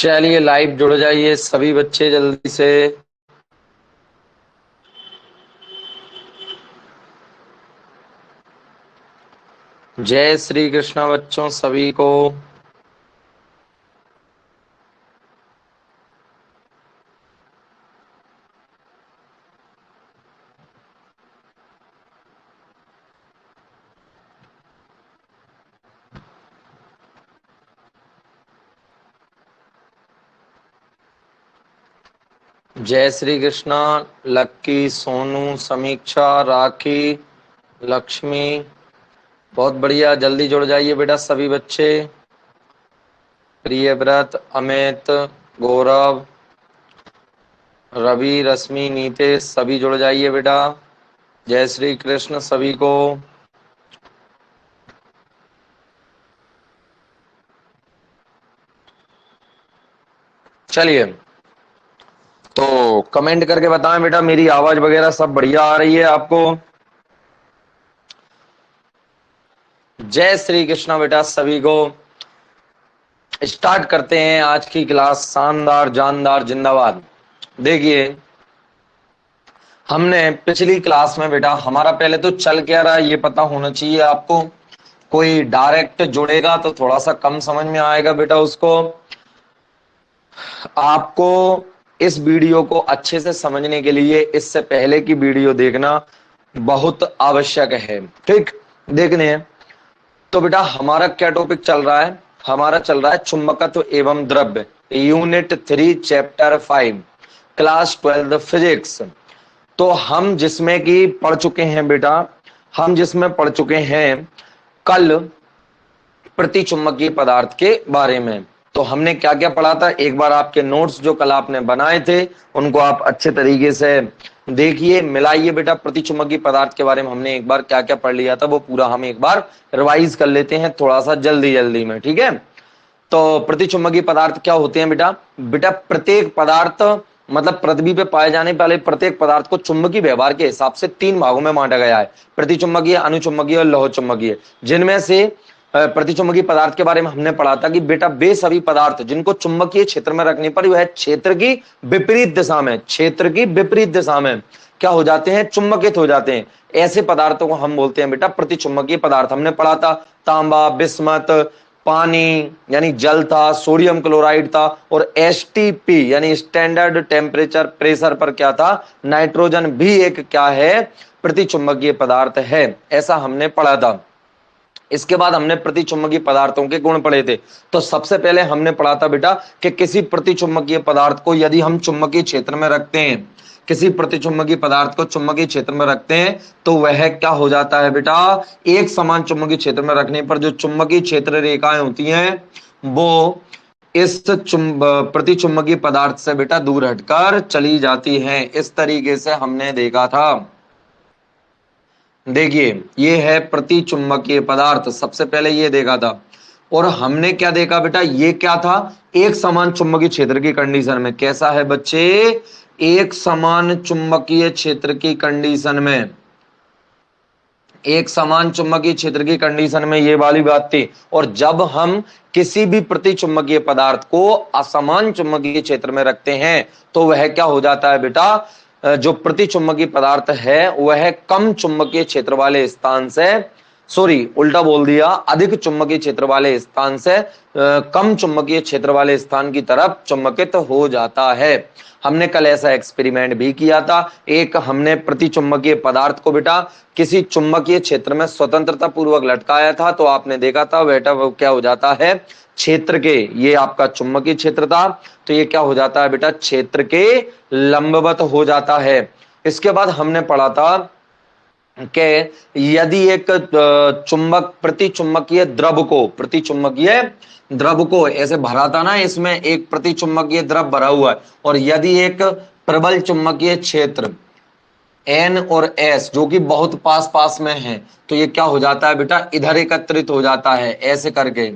चलिए लाइव जुड़ जाइए सभी बच्चे जल्दी से। जय श्री कृष्ण बच्चों सभी को। जय श्री कृष्ण। लक्की, सोनू, समीक्षा, राखी, लक्ष्मी, बहुत बढ़िया। जल्दी जुड़ जाइए बेटा सभी बच्चे। प्रियव्रत, अमित, गौरव, रवि, रश्मि, नीतेश, सभी जुड़ जाइए बेटा। जय श्री कृष्ण सभी को। चलिए तो कमेंट करके बताएं बेटा, मेरी आवाज वगैरह सब बढ़िया आ रही है आपको? जय श्री कृष्ण बेटा सभी को। स्टार्ट करते हैं आज की क्लास। शानदार, जानदार, जिंदाबाद। देखिए, हमने पिछली क्लास में बेटा, हमारा पहले तो चल क्या रहा है ये पता होना चाहिए आपको। कोई डायरेक्ट जुड़ेगा तो थोड़ा सा कम समझ में आएगा बेटा उसको। आपको इस वीडियो को अच्छे से समझने के लिए इससे पहले की वीडियो देखना बहुत आवश्यक है। ठीक, देखने हैं तो बेटा हमारा क्या टॉपिक चल रहा है? हमारा चल रहा है चुंबकत्व एवं द्रव्य, यूनिट 3 चैप्टर 5, क्लास 12 फिजिक्स। तो हम जिसमें कि पढ़ चुके हैं बेटा, हम जिसमें पढ़ चुके हैं कल प्रतिचुंबकीय पदार्थ के बारे में। तो हमने क्या क्या पढ़ा था, एक बार आपके नोट्स जो कल आपने बनाए थे उनको आप अच्छे तरीके से देखिए, मिलाइए बेटा। प्रतिचुंबकीय पदार्थ के बारे में हमने एक बार क्या क्या पढ़ लिया था वो पूरा हम एक बार रिवाइज कर लेते हैं थोड़ा सा जल्दी जल्दी में, ठीक है? तो प्रतिचुंबकीय पदार्थ क्या होते हैं बेटा? बेटा प्रत्येक पदार्थ मतलब पृथ्वी पे पाए जाने वाले प्रत्येक पदार्थ को चुंबकीय व्यवहार के हिसाब से 3 भागों में बांटा गया है, प्रतिचुंबकीय, अनुचुंबकीय और लौह चुंबकीय। जिनमें से प्रतिचुंबकीय पदार्थ के बारे में हमने पढ़ा था कि बेटा वे सभी पदार्थ जिनको चुंबकीय क्षेत्र में रखने पर वह क्षेत्र की विपरीत दिशा में, क्षेत्र की विपरीत दिशा में क्या हो जाते हैं? चुंबकित हो जाते हैं। ऐसे पदार्थों को हम बोलते हैं बेटा प्रतिचुंबकीय पदार्थ। हमने पढ़ा था तांबा, बिस्मत, पानी यानी जल था, सोडियम क्लोराइड था, और एसटीपी यानी स्टैंडर्ड टेम्परेचर प्रेशर पर क्या था? नाइट्रोजन भी एक क्या है? प्रतिचुंबकीय पदार्थ है। ऐसा हमने पढ़ा था। इसके बाद हमने प्रतिचुंबकीय पदार्थों के गुण पढ़े थे। तो सबसे पहले हमने पढ़ा था बेटा कि किसी प्रतिचुंबकीय पदार्थ को यदि हम चुंबकीय क्षेत्र में रखते हैं, किसी प्रतिचुंबकीय पदार्थ को चुंबकीय क्षेत्र में रखते हैं तो वह क्या हो जाता है बेटा? एक समान चुंबकीय क्षेत्र में रखने पर जो चुंबकीय क्षेत्र रेखाएं होती हैं वो इस प्रतिचुंबकीय पदार्थ से बेटा दूर हटकर चली जाती हैं। इस तरीके से हमने देखा था। देखिए, ये है प्रतिचुंबकीय पदार्थ, सबसे पहले ये देखा था। और हमने क्या देखा बेटा? ये क्या था? एक समान चुंबकीय क्षेत्र की कंडीशन में। कैसा है बच्चे? एक समान चुंबकीय क्षेत्र की कंडीशन में, एक समान चुंबकीय क्षेत्र की कंडीशन में ये वाली बात थी। और जब हम किसी भी प्रतिचुंबकीय पदार्थ को असमान चुंबकीय क्षेत्र में रखते हैं तो वह क्या हो जाता है बेटा? जो प्रतिचुंबकीय पदार्थ है वह कम चुंबकीय क्षेत्र वाले स्थान से, सॉरी उल्टा बोल दिया, अधिक चुंबकीय क्षेत्र वाले स्थान से कम चुंबकीय क्षेत्र वाले स्थान की तरफ चुंबकित हो जाता है। हमने कल ऐसा एक्सपेरिमेंट भी किया था। एक हमने प्रतिचुंबकीय पदार्थ को बेटा किसी चुंबकीय क्षेत्र में स्वतंत्रता पूर्वक लटकाया था, तो आपने देखा था बेटा वो क्या हो जाता है? क्षेत्र के, ये आपका चुंबकीय क्षेत्र था, तो ये क्या हो जाता है बेटा? क्षेत्र के लंबवत हो जाता है। इसके बाद हमने पढ़ा था कि यदि एक चुंबक प्रतिचुंबकीय द्रव को ऐसे भरा था ना, इसमें एक प्रतिचुंबकीय द्रव भरा हुआ है, और यदि एक प्रबल चुंबकीय क्षेत्र एन और एस जो कि बहुत पास पास में है, तो ये क्या हो जाता है बेटा? इधर एकत्रित हो जाता है, ऐसे करके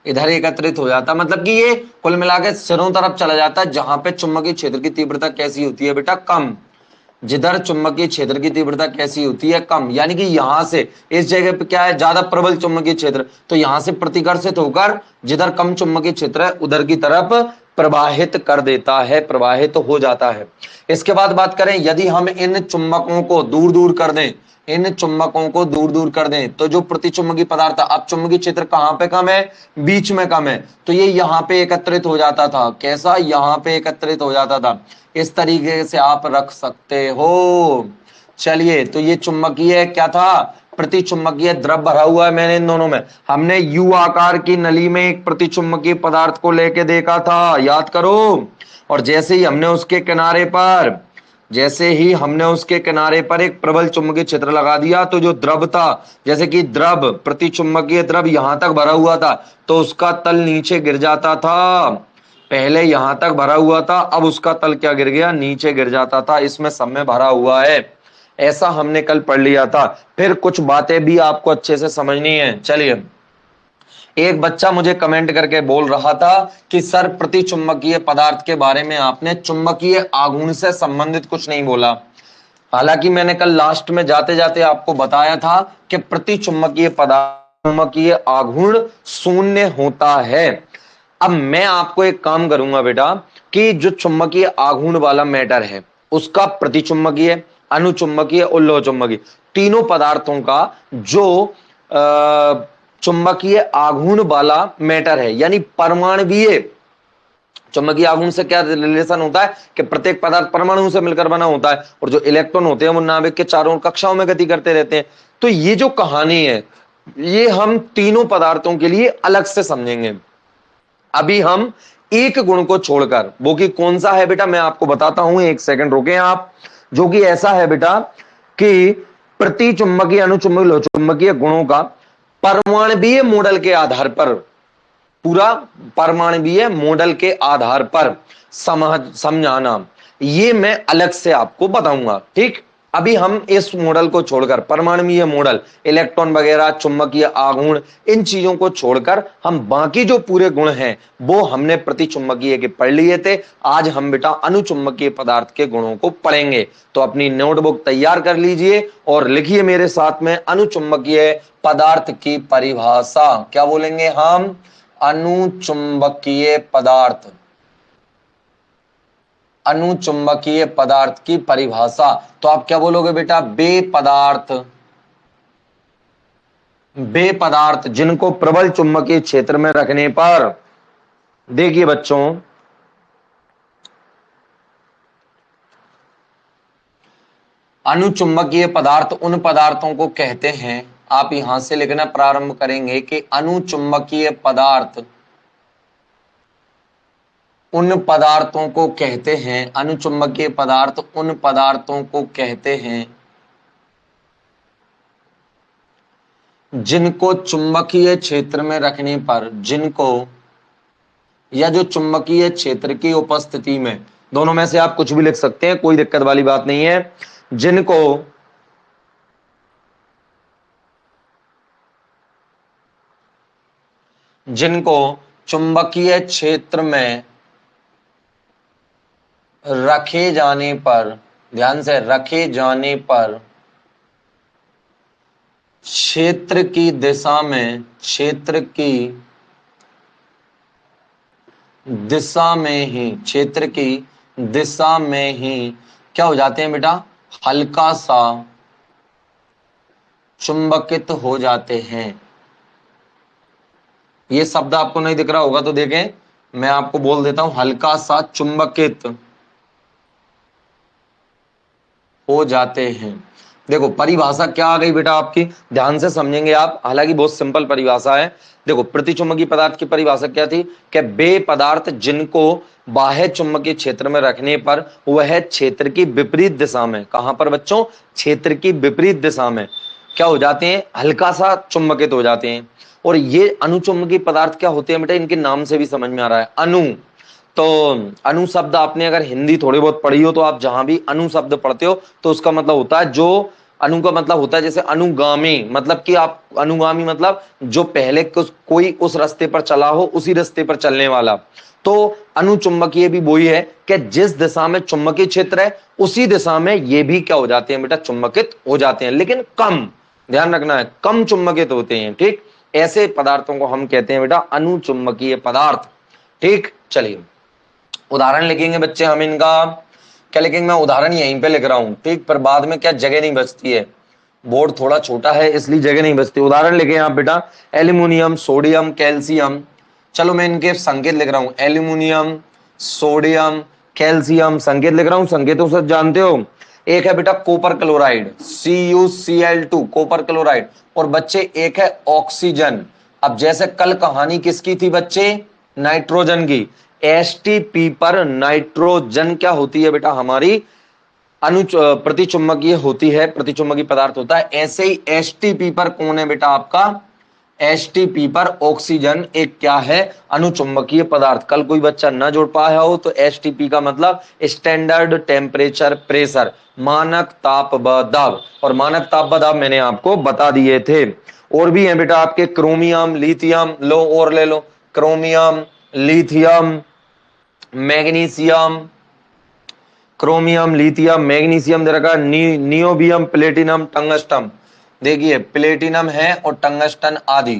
इधर एकत्रित हो जाता है। मतलब कि ये कुल मिला के सिरों तरफ चला जाता है, जहां पे चुंबकीय क्षेत्र की तीव्रता कैसी होती है बेटा? कम। जिधर चुंबकीय क्षेत्र की तीव्रता कैसी होती है, कम, यानी कि यहां से इस जगह पे क्या है, ज्यादा प्रबल चुंबकीय क्षेत्र, तो यहां से प्रतिकर्षित होकर जिधर कम चुंबकीय क्षेत्र है उधर की तरफ प्रवाहित कर देता है, प्रवाहित हो जाता है। इसके बाद बात करें, यदि हम इन चुंबकों को दूर दूर कर दें, इन चुंबकों को दूर दूर कर दें, तो जो प्रतिचुंबकीय पदार्थ, अब चुंबकीय क्षेत्र कहां पे कम है, बीच में कम है, तो ये यहां पे एकत्रित हो जाता था। कैसा, यहां पे एकत्रित हो जाता था। इस तरीके से आप रख सकते हो। चलिए, तो ये चुंबकीय क्या था, प्रतिचुंबकीय द्रव भरा हुआ है मैंने इन दोनों में। हमने यू आकार की नली में एक प्रतिचुंबकीय पदार्थ को लेके देखा था, याद करो। और जैसे ही हमने उसके किनारे पर, जैसे ही हमने उसके किनारे पर एक प्रबल चुंबकीय क्षेत्र लगा दिया, तो जो द्रव था, जैसे कि द्रव, प्रतिचुंबकीय द्रव यहां तक भरा हुआ था, तो उसका तल नीचे गिर जाता था। पहले यहां तक भरा हुआ था, अब उसका तल क्या गिर गया, नीचे गिर जाता था। इसमें सब में भरा हुआ है, ऐसा हमने कल पढ़ लिया था। फिर कुछ बातें भी आपको अच्छे से समझनी है। चलिए, एक बच्चा मुझे कमेंट करके बोल रहा था कि सर प्रतिचुंबकीय पदार्थ के बारे में आपने चुंबकीय आघूर्ण से संबंधित कुछ नहीं बोला। हालांकि मैंने कल लास्ट में जाते जाते आपको बताया था कि प्रतिचुंबकीय पदार्थ, चुंबकीय आघूर्ण शून्य होता है। अब मैं आपको एक काम करूंगा बेटा, कि जो चुंबकीय आघूर्ण वाला मैटर है उसका प्रतिचुंबकीय, अनुचुंबकीय और लोह चुंबकीय तीनों पदार्थों का जो चुंबकीय आघूर्ण वाला मैटर है, यानी परमाणुवीय चुंबकीय आघूर्ण से क्या रिलेशन होता है कि प्रत्येक पदार्थ परमाणु से मिलकर बना होता है, और जो इलेक्ट्रॉन होते हैं वो नाभिक के चारों कक्षाओं में गति करते रहते हैं। तो ये जो कहानी है, ये हम तीनों पदार्थों के लिए अलग से समझेंगे। अभी हम एक गुण को छोड़कर, वो कि कौन सा है बेटा, मैं आपको बताता हूं, एक सेकंड रुके आप। जो कि ऐसा है बेटा कि प्रतिचुंबकीय, अनुचुंबकीय, लोह चुंबकीय गुणों का परमाणुवीय मॉडल के आधार पर, पूरा परमाणुवीय मॉडल के आधार पर समझाना, ये मैं अलग से आपको बताऊंगा। ठीक, अभी हम इस मॉडल को छोड़कर, परमाणुवीय मॉडल, इलेक्ट्रॉन वगैरह, चुंबकीय आघूर्ण, इन चीजों को छोड़कर हम बाकी जो पूरे गुण हैं वो हमने प्रतिचुंबकीय के पढ़ लिए थे। आज हम बेटा अनुचुंबकीय पदार्थ के गुणों को पढ़ेंगे। तो अपनी नोटबुक तैयार कर लीजिए और लिखिए मेरे साथ में, अनुचुंबकीय पदार्थ की परिभाषा। क्या बोलेंगे हम, अनुचुंबकीय पदार्थ, अनुचुंबकीय पदार्थ की परिभाषा। तो आप क्या बोलोगे बेटा, वे पदार्थ, वे पदार्थ जिनको प्रबल चुंबकीय क्षेत्र में रखने पर, देखिए बच्चों, अनुचुंबकीय पदार्थ उन पदार्थों को कहते हैं, आप यहां से लिखना प्रारंभ करेंगे कि अनुचुंबकीय पदार्थ उन पदार्थों को कहते हैं, अनुचुंबकीय पदार्थ उन पदार्थों को कहते हैं जिनको चुंबकीय क्षेत्र में रखने पर, जिनको, या जो चुंबकीय क्षेत्र की उपस्थिति में, दोनों में से आप कुछ भी लिख सकते हैं, कोई दिक्कत वाली बात नहीं है, जिनको चुंबकीय क्षेत्र में रखे जाने पर, ध्यान से, रखे जाने पर क्षेत्र की दिशा में, क्षेत्र की दिशा में ही, क्षेत्र की दिशा में ही क्या हो जाते हैं बेटा, हल्का सा चुंबकित हो जाते हैं। ये शब्द आपको नहीं दिख रहा होगा तो देखें, मैं आपको बोल देता हूं, हल्का सा चुंबकित हो जाते हैं। देखो परिभाषा क्या आ गई बेटा आपकी, ध्यान से समझेंगे आप, हालांकि बहुत सिंपल परिभाषा है। देखो प्रतिचुंबकीय पदार्थ की परिभाषा क्या थी कि वे पदार्थ जिनको बाह्य चुंबकीय क्षेत्र में रखने पर वह क्षेत्र की विपरीत दिशा में, कहां पर बच्चों, क्षेत्र की विपरीत दिशा में क्या हो जाते हैं, हल्का सा चुंबकित हो जाते हैं। और ये अनुचुंबकीय पदार्थ क्या होते हैं बेटा, इनके नाम से भी समझ में आ रहा है, अनु। तो अनु शब्द आपने अगर हिंदी थोड़ी बहुत पढ़ी हो तो आप जहां भी अनु शब्द पढ़ते हो तो उसका मतलब होता है, जो अनु का मतलब होता है जैसे अनुगामी, मतलब कि आप, अनुगामी मतलब जो पहले कोई उस रास्ते पर चला हो उसी रास्ते पर चलने वाला, तो अनुचुंबकीय भी वही है कि जिस दिशा में चुंबकीय क्षेत्र है उसी दिशा में ये भी क्या हो जाते हैं बेटा, चुंबकित हो जाते हैं, लेकिन कम, ध्यान रखना है, कम चुंबकित होते हैं। ठीक, ऐसे पदार्थों को हम कहते हैं बेटा अनुचुंबकीय पदार्थ। ठीक, चलिए उदाहरण लिखेंगे बच्चे हम इनका, क्या लिखेंगे, मैं उदाहरण यहीं पे लिख रहा हूं। ठीक, पर बाद में क्या जगह नहीं बचती है, बोर्ड थोड़ा छोटा है इसलिए जगह नहीं बचती। उदाहरण लिखे आप बेटा, एल्यूमिनियम, सोडियम, कैल्शियम। चलो मैं इनके संकेत लिख रहा हूं, एल्यूमिनियम, सोडियम, कैल्शियम, संकेत लिख रहा हूं, संकेतों से जानते हो। एक है बेटा copper chloride, CuCl2, copper chloride. और बच्चे एक है ऑक्सीजन। अब जैसे कल कहानी किसकी थी बच्चे, नाइट्रोजन की। एसटीपी पर नाइट्रोजन क्या होती है बेटा, हमारी प्रतिचुंबकीय होती है, प्रतिचुंबकीय पदार्थ होता है। ऐसे ही एसटीपी पर कौन है बेटा आपका, एसटीपी पर ऑक्सीजन एक क्या है, अनुचुंबकीय पदार्थ। कल कोई बच्चा ना जोड़ पाया हो तो एसटीपी का मतलब स्टैंडर्ड टेम्परेचर प्रेशर, मानक ताप व दाब, और मानक ताप व दाब मैंने आपको बता दिए थे। और भी है बेटा आपके क्रोमियम, लिथियम, लो और ले लो, chromium, lithium, magnesium, chromium, lithium, magnesium दे रखा, नियोबियम, प्लेटिनम, टंगस्टन। देखिए प्लेटिनम है और टंगस्टन आदि।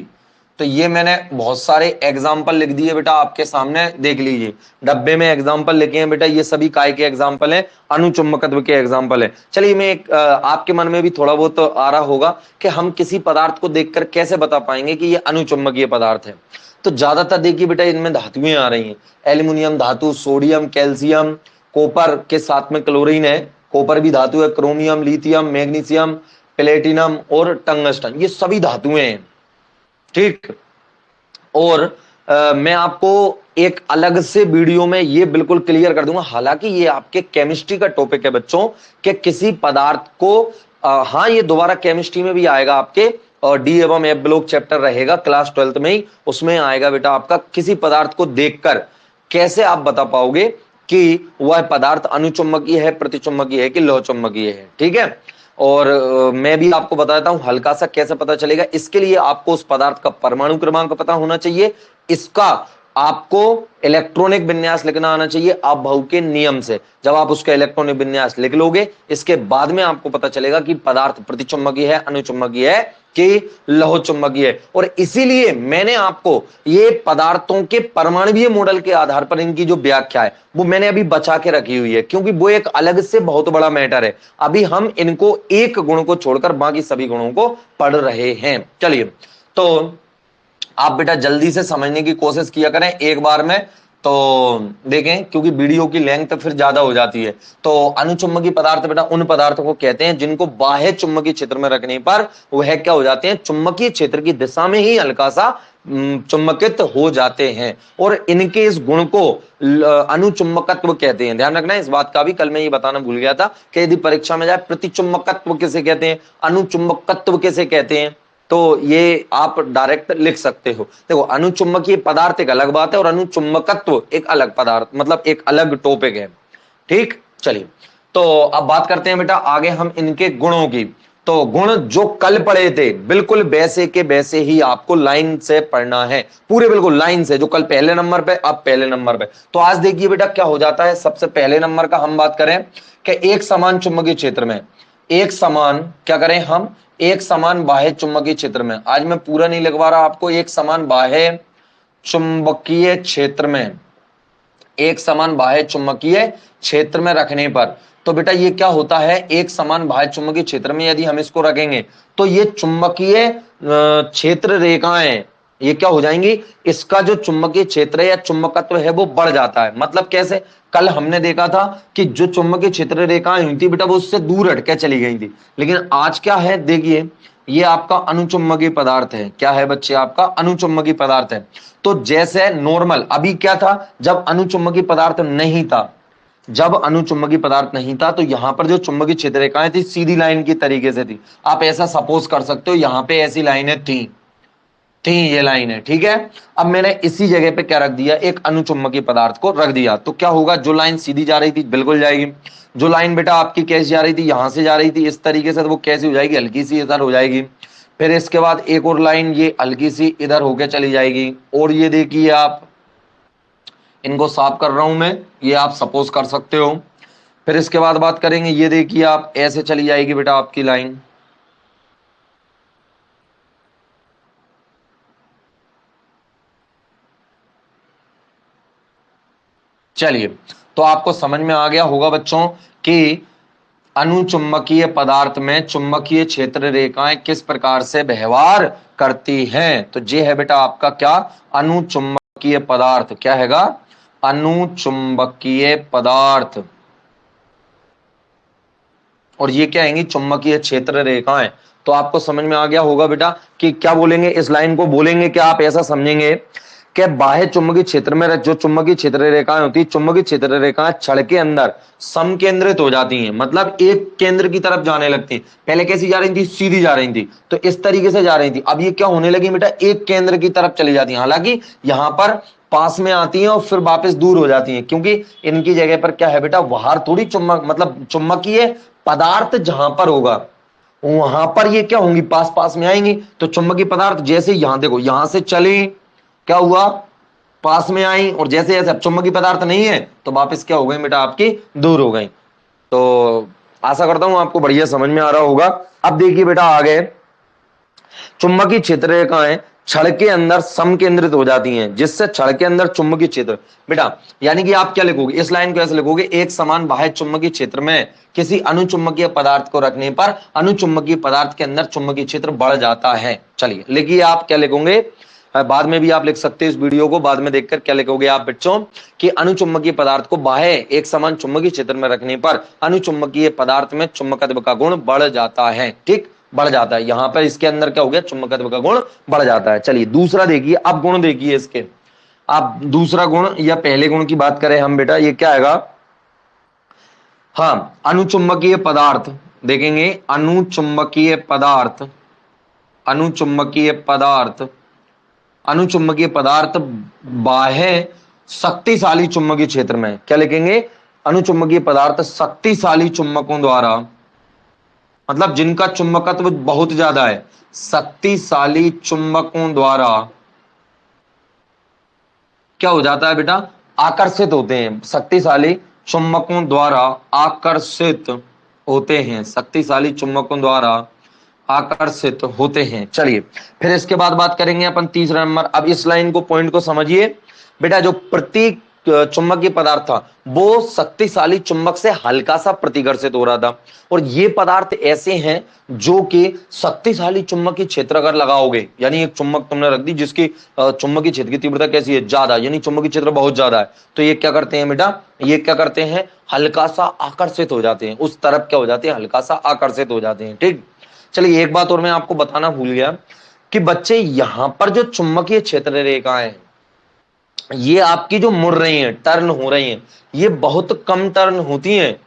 तो ये मैंने बहुत सारे एग्जाम्पल लिख दिए बेटा आपके सामने, देख लीजिए डब्बे में एग्जाम्पल लिखे हैं बेटा, ये सभी काय के एग्जाम्पल है, अनुचुंबकत्व के एग्जाम्पल है। चलिए मैं एक आपके मन में भी थोड़ा बहुत तो आ रहा होगा कि हम किसी पदार्थ को देखकर कैसे बता पाएंगे कि ये अनुचुंबकीय पदार्थ है। तो ज्यादातर देखिए बेटा इनमें धातुएं आ रही हैं, एल्यूमिनियम धातु, सोडियम, कैल्शियम, कॉपर के साथ में क्लोरीन है, कॉपर भी धातु है, क्रोमियम, लिथियम, मैग्नीशियम, प्लेटिनम और टंगस्टन, ये सभी धातुएं हैं। ठीक, और मैं आपको एक अलग से वीडियो में ये बिल्कुल क्लियर कर दूंगा, हालांकि ये आपके केमिस्ट्री का टॉपिक है बच्चों, कि किसी पदार्थ को हाँ ये दोबारा केमिस्ट्री में भी आएगा आपके, और डी एवं एफ ब्लॉक चैप्टर रहेगा क्लास 12th में ही, उसमें आएगा बेटा आपका किसी पदार्थ को देखकर कैसे आप बता पाओगे कि वह पदार्थ अनुचुंबकीय है, प्रतिचुंबकीय है कि लौह चुंबकीय है। ठीक है, और मैं भी आपको बताता हूं हल्का सा कैसे पता चलेगा। इसके लिए आपको उस पदार्थ का परमाणु क्रमांक पता होना चाहिए, इसका आपको इलेक्ट्रॉनिक विन्यास लिखना आना चाहिए अपभव के नियम से। जब आप उसका इलेक्ट्रॉनिक विन्यास लिख लोगे, इसके बाद में आपको पता चलेगा कि पदार्थ प्रतिचुंबकीय है, अनुचुंबकीय है कि लौह चुंबकीय है। और इसीलिए मैंने आपको ये पदार्थों के परमाणुीय मॉडल के आधार पर इनकी जो व्याख्या है वो मैंने अभी बचा के रखी हुई है, क्योंकि वो एक अलग से बहुत बड़ा मैटर है। अभी हम इनको एक गुण को छोड़कर बाकी सभी गुणों को पढ़ रहे हैं। चलिए, तो आप बेटा जल्दी से समझने की कोशिश किया करें एक बार में, तो देखें क्योंकि वीडियो की लेंथ फिर ज्यादा हो जाती है। तो अनुचुंबकीय पदार्थ बेटा उन पदार्थों को कहते हैं जिनको बाह्य चुंबकीय क्षेत्र में रखने पर वह क्या हो जाते हैं, चुंबकीय क्षेत्र की दिशा में ही हल्का सा चुंबकित हो जाते हैं, और इनके इस गुण को अनुचुंबकत्व कहते हैं। ध्यान रखना है इस बात का भी, कल मैं ये बताना भूल गया था कि यदि परीक्षा में जाए प्रतिचुंबकत्व किसे कहते हैं, अनुचुंबकत्व किसे कहते हैं, तो ये आप डायरेक्ट लिख सकते हो। देखो अनुचुंबकीय पदार्थ एक अलग बात है और अनुचुंबकत्व एक अलग पदार्थ, मतलब एक अलग टॉपिक है। ठीक, चलिए तो अब बात करते हैं बेटा आगे हम इनके गुणों की। तो गुण जो कल पढ़े थे बिल्कुल वैसे के वैसे ही आपको लाइन से पढ़ना है, पूरे बिल्कुल लाइन से, जो कल पहले नंबर पे अब पहले नंबर पे। तो आज देखिए बेटा क्या हो जाता है, सबसे पहले नंबर का हम बात करें कि एक समान चुंबकीय क्षेत्र में, एक समान क्या करें हम, एक समान बाह्य चुंबकीय क्षेत्र में, आज मैं पूरा नहीं लिखवा रहा आपको, एक समान बाह्य चुंबकीय क्षेत्र में, एक समान बाह्य चुंबकीय क्षेत्र में रखने पर, तो बेटा ये क्या होता है, एक समान बाह्य चुंबकीय क्षेत्र में यदि हम इसको रखेंगे तो ये चुंबकीय क्षेत्र रेखाएं ये क्या हो जाएंगी, इसका जो चुंबकीय क्षेत्र या चुंबकत्व है वो बढ़ जाता है। मतलब कैसे, कल हमने देखा था कि जो चुंबकीय क्षेत्र रेखाएं हुई थी बेटा वो उससे दूर हटके चली गई थी, लेकिन आज क्या है देखिए ये आपका अनुचुंबकीय पदार्थ है। क्या है बच्चे, आपका अनुचुंबकीय पदार्थ है। तो जैसे नॉर्मल अभी क्या था, जब अनुचुंबकीय पदार्थ नहीं था, जब अनुचुंबकीय पदार्थ नहीं था तो यहां पर जो चुंबकीय क्षेत्र रेखाएं थी सीधी लाइन की तरीके से थी। आप ऐसा सपोज कर सकते हो यहां पे ऐसी लाइनें थी ये लाइन है, ठीक है। अब मैंने इसी जगह पे क्या रख दिया, एक अनुचुंबकीय पदार्थ को रख दिया, तो क्या होगा, जो लाइन सीधी जा रही थी बिल्कुल जाएगी, जो लाइन बेटा आपकी कैसे जा रही थी, यहां से जा रही थी इस तरीके से, तो वो कैसी हो जाएगी, हल्की सी इधर हो जाएगी। फिर इसके बाद एक और लाइन ये हल्की सी इधर होके चली जाएगी, और ये देखिए आप इनको साफ कर रहा हूं मैं, ये आप सपोज कर सकते हो। फिर इसके बाद बात करेंगे, ये देखिए आप ऐसे चली जाएगी बेटा आपकी लाइन, चलिए तो आपको समझ में आ गया होगा बच्चों कि अनुचुंबकीय पदार्थ में चुंबकीय क्षेत्र रेखाएं किस प्रकार से व्यवहार करती हैं। तो ये है बेटा आपका क्या, अनुचुंबकीय पदार्थ, क्या हैगा, अनुचुंबकीय पदार्थ, और ये क्या आएंगी, चुंबकीय क्षेत्र रेखाएं। तो आपको समझ में आ गया होगा बेटा कि क्या बोलेंगे, इस लाइन को बोलेंगे क्या, आप ऐसा समझेंगे कि बाह्य चुंबकीय क्षेत्र में जो चुंबकीय क्षेत्र रेखाएं होती है, चुंबकीय क्षेत्र रेखाएं छड़ के अंदर समकेंद्रित हो जाती हैं, मतलब एक केंद्र की तरफ जाने लगती हैं। पहले कैसी जा रही थी, सीधी जा रही थी, तो इस तरीके से जा रही थी, अब ये क्या होने लगी बेटा, एक केंद्र की तरफ चली जाती है। हालांकि यहां पर पास में आती हैं और फिर वापस दूर हो जाती हैं, क्योंकि इनकी जगह पर क्या है बेटा, बाहर थोड़ी चुंबक मतलब चुंबकीय पदार्थ जहां पर होगा वहां पर ये क्या होंगी, पास पास में आएंगी। तो चुंबकीय पदार्थ जैसे यहां देखो, यहां से चली, क्या हुआ, पास में आई, और जैसे जैसे अब चुंबकीय पदार्थ नहीं है तो वापस क्या हो गई बेटा आपकी, दूर हो गई। तो आशा करता हूं आपको बढ़िया समझ में आ रहा होगा। अब देखिए बेटा आगे, चुंबकीय क्षेत्र रेखाएं छड़ के अंदर समकेंद्रित हो जाती हैं, जिससे छड़ के अंदर चुंबकीय क्षेत्र, बेटा यानी कि आप क्या लिखोगे, इस लाइन को ऐसे लिखोगे, एक समान बाह्य चुंबकीय क्षेत्र में किसी अनुचुंबकीय पदार्थ को रखने पर अनुचुंबकीय पदार्थ के अंदर चुंबकीय क्षेत्र बढ़ जाता है। चलिए लिखिए, आप क्या लिखोगे, बाद में भी आप लिख सकते हैं, इस वीडियो को बाद में देखकर क्या लिखोगे आप बच्चों, कि अनुचुंबकीय पदार्थ को बाह्य एक समान चुंबकीय क्षेत्र में रखने पर अनुचुंबकीय पदार्थ में चुंबकत्व का गुण बढ़ जाता है। ठीक, बढ़ जाता है, यहां पर इसके अंदर क्या हो गया, चुंबकत्व का गुण बढ़ जाता है। चलिए दूसरा देखिए, अब गुण देखिए इसके, आप दूसरा गुण या पहले गुण की बात करें हम बेटा, ये क्या आएगा, हाँ अनुचुंबकीय पदार्थ देखेंगे, अनुचुंबकीय पदार्थ, अनुचुंबकीय पदार्थ, अनुचुंबकीय पदार्थ बाह्य शक्तिशाली चुंबकीय क्षेत्र में, क्या लिखेंगे, अनुचुंबकीय पदार्थ शक्तिशाली चुंबकों द्वारा, मतलब जिनका चुंबकत्व बहुत ज्यादा है, शक्तिशाली चुंबकों द्वारा क्या हो जाता है बेटा, आकर्षित होते हैं, शक्तिशाली चुंबकों द्वारा आकर्षित होते हैं, शक्तिशाली चुंबकों द्वारा आकर्षित होते हैं। चलिए फिर इसके बाद बात करेंगे अपन तीसरा नंबर। अब इस लाइन को, पॉइंट को समझिए बेटा, जो प्रति चुंबकीय पदार्थ था वो शक्तिशाली चुंबक से हल्का सा प्रतिकर्षित हो रहा था, और ये पदार्थ ऐसे हैं जो कि शक्तिशाली चुंबकीय क्षेत्र अगर लगाओगे, यानी एक चुंबक तुमने रख दी जिसकी चुंबकीय क्षेत्र की तीव्रता कैसी है, ज्यादा, यानी चुंबकीय क्षेत्र बहुत ज्यादा है, तो ये क्या करते हैं बेटा, ये क्या करते हैं, हल्का सा आकर्षित हो जाते हैं, उस तरफ क्या हो जाते हैं, हल्का सा आकर्षित हो जाते हैं। ठीक, चलिए एक बात और मैं आपको बताना भूल गया कि बच्चे यहां पर जो चुंबकीय क्षेत्र रेखाएं ये आपकी जो मुड़ रही हैं, टर्न हो रही हैं, ये बहुत कम टर्न होती हैं।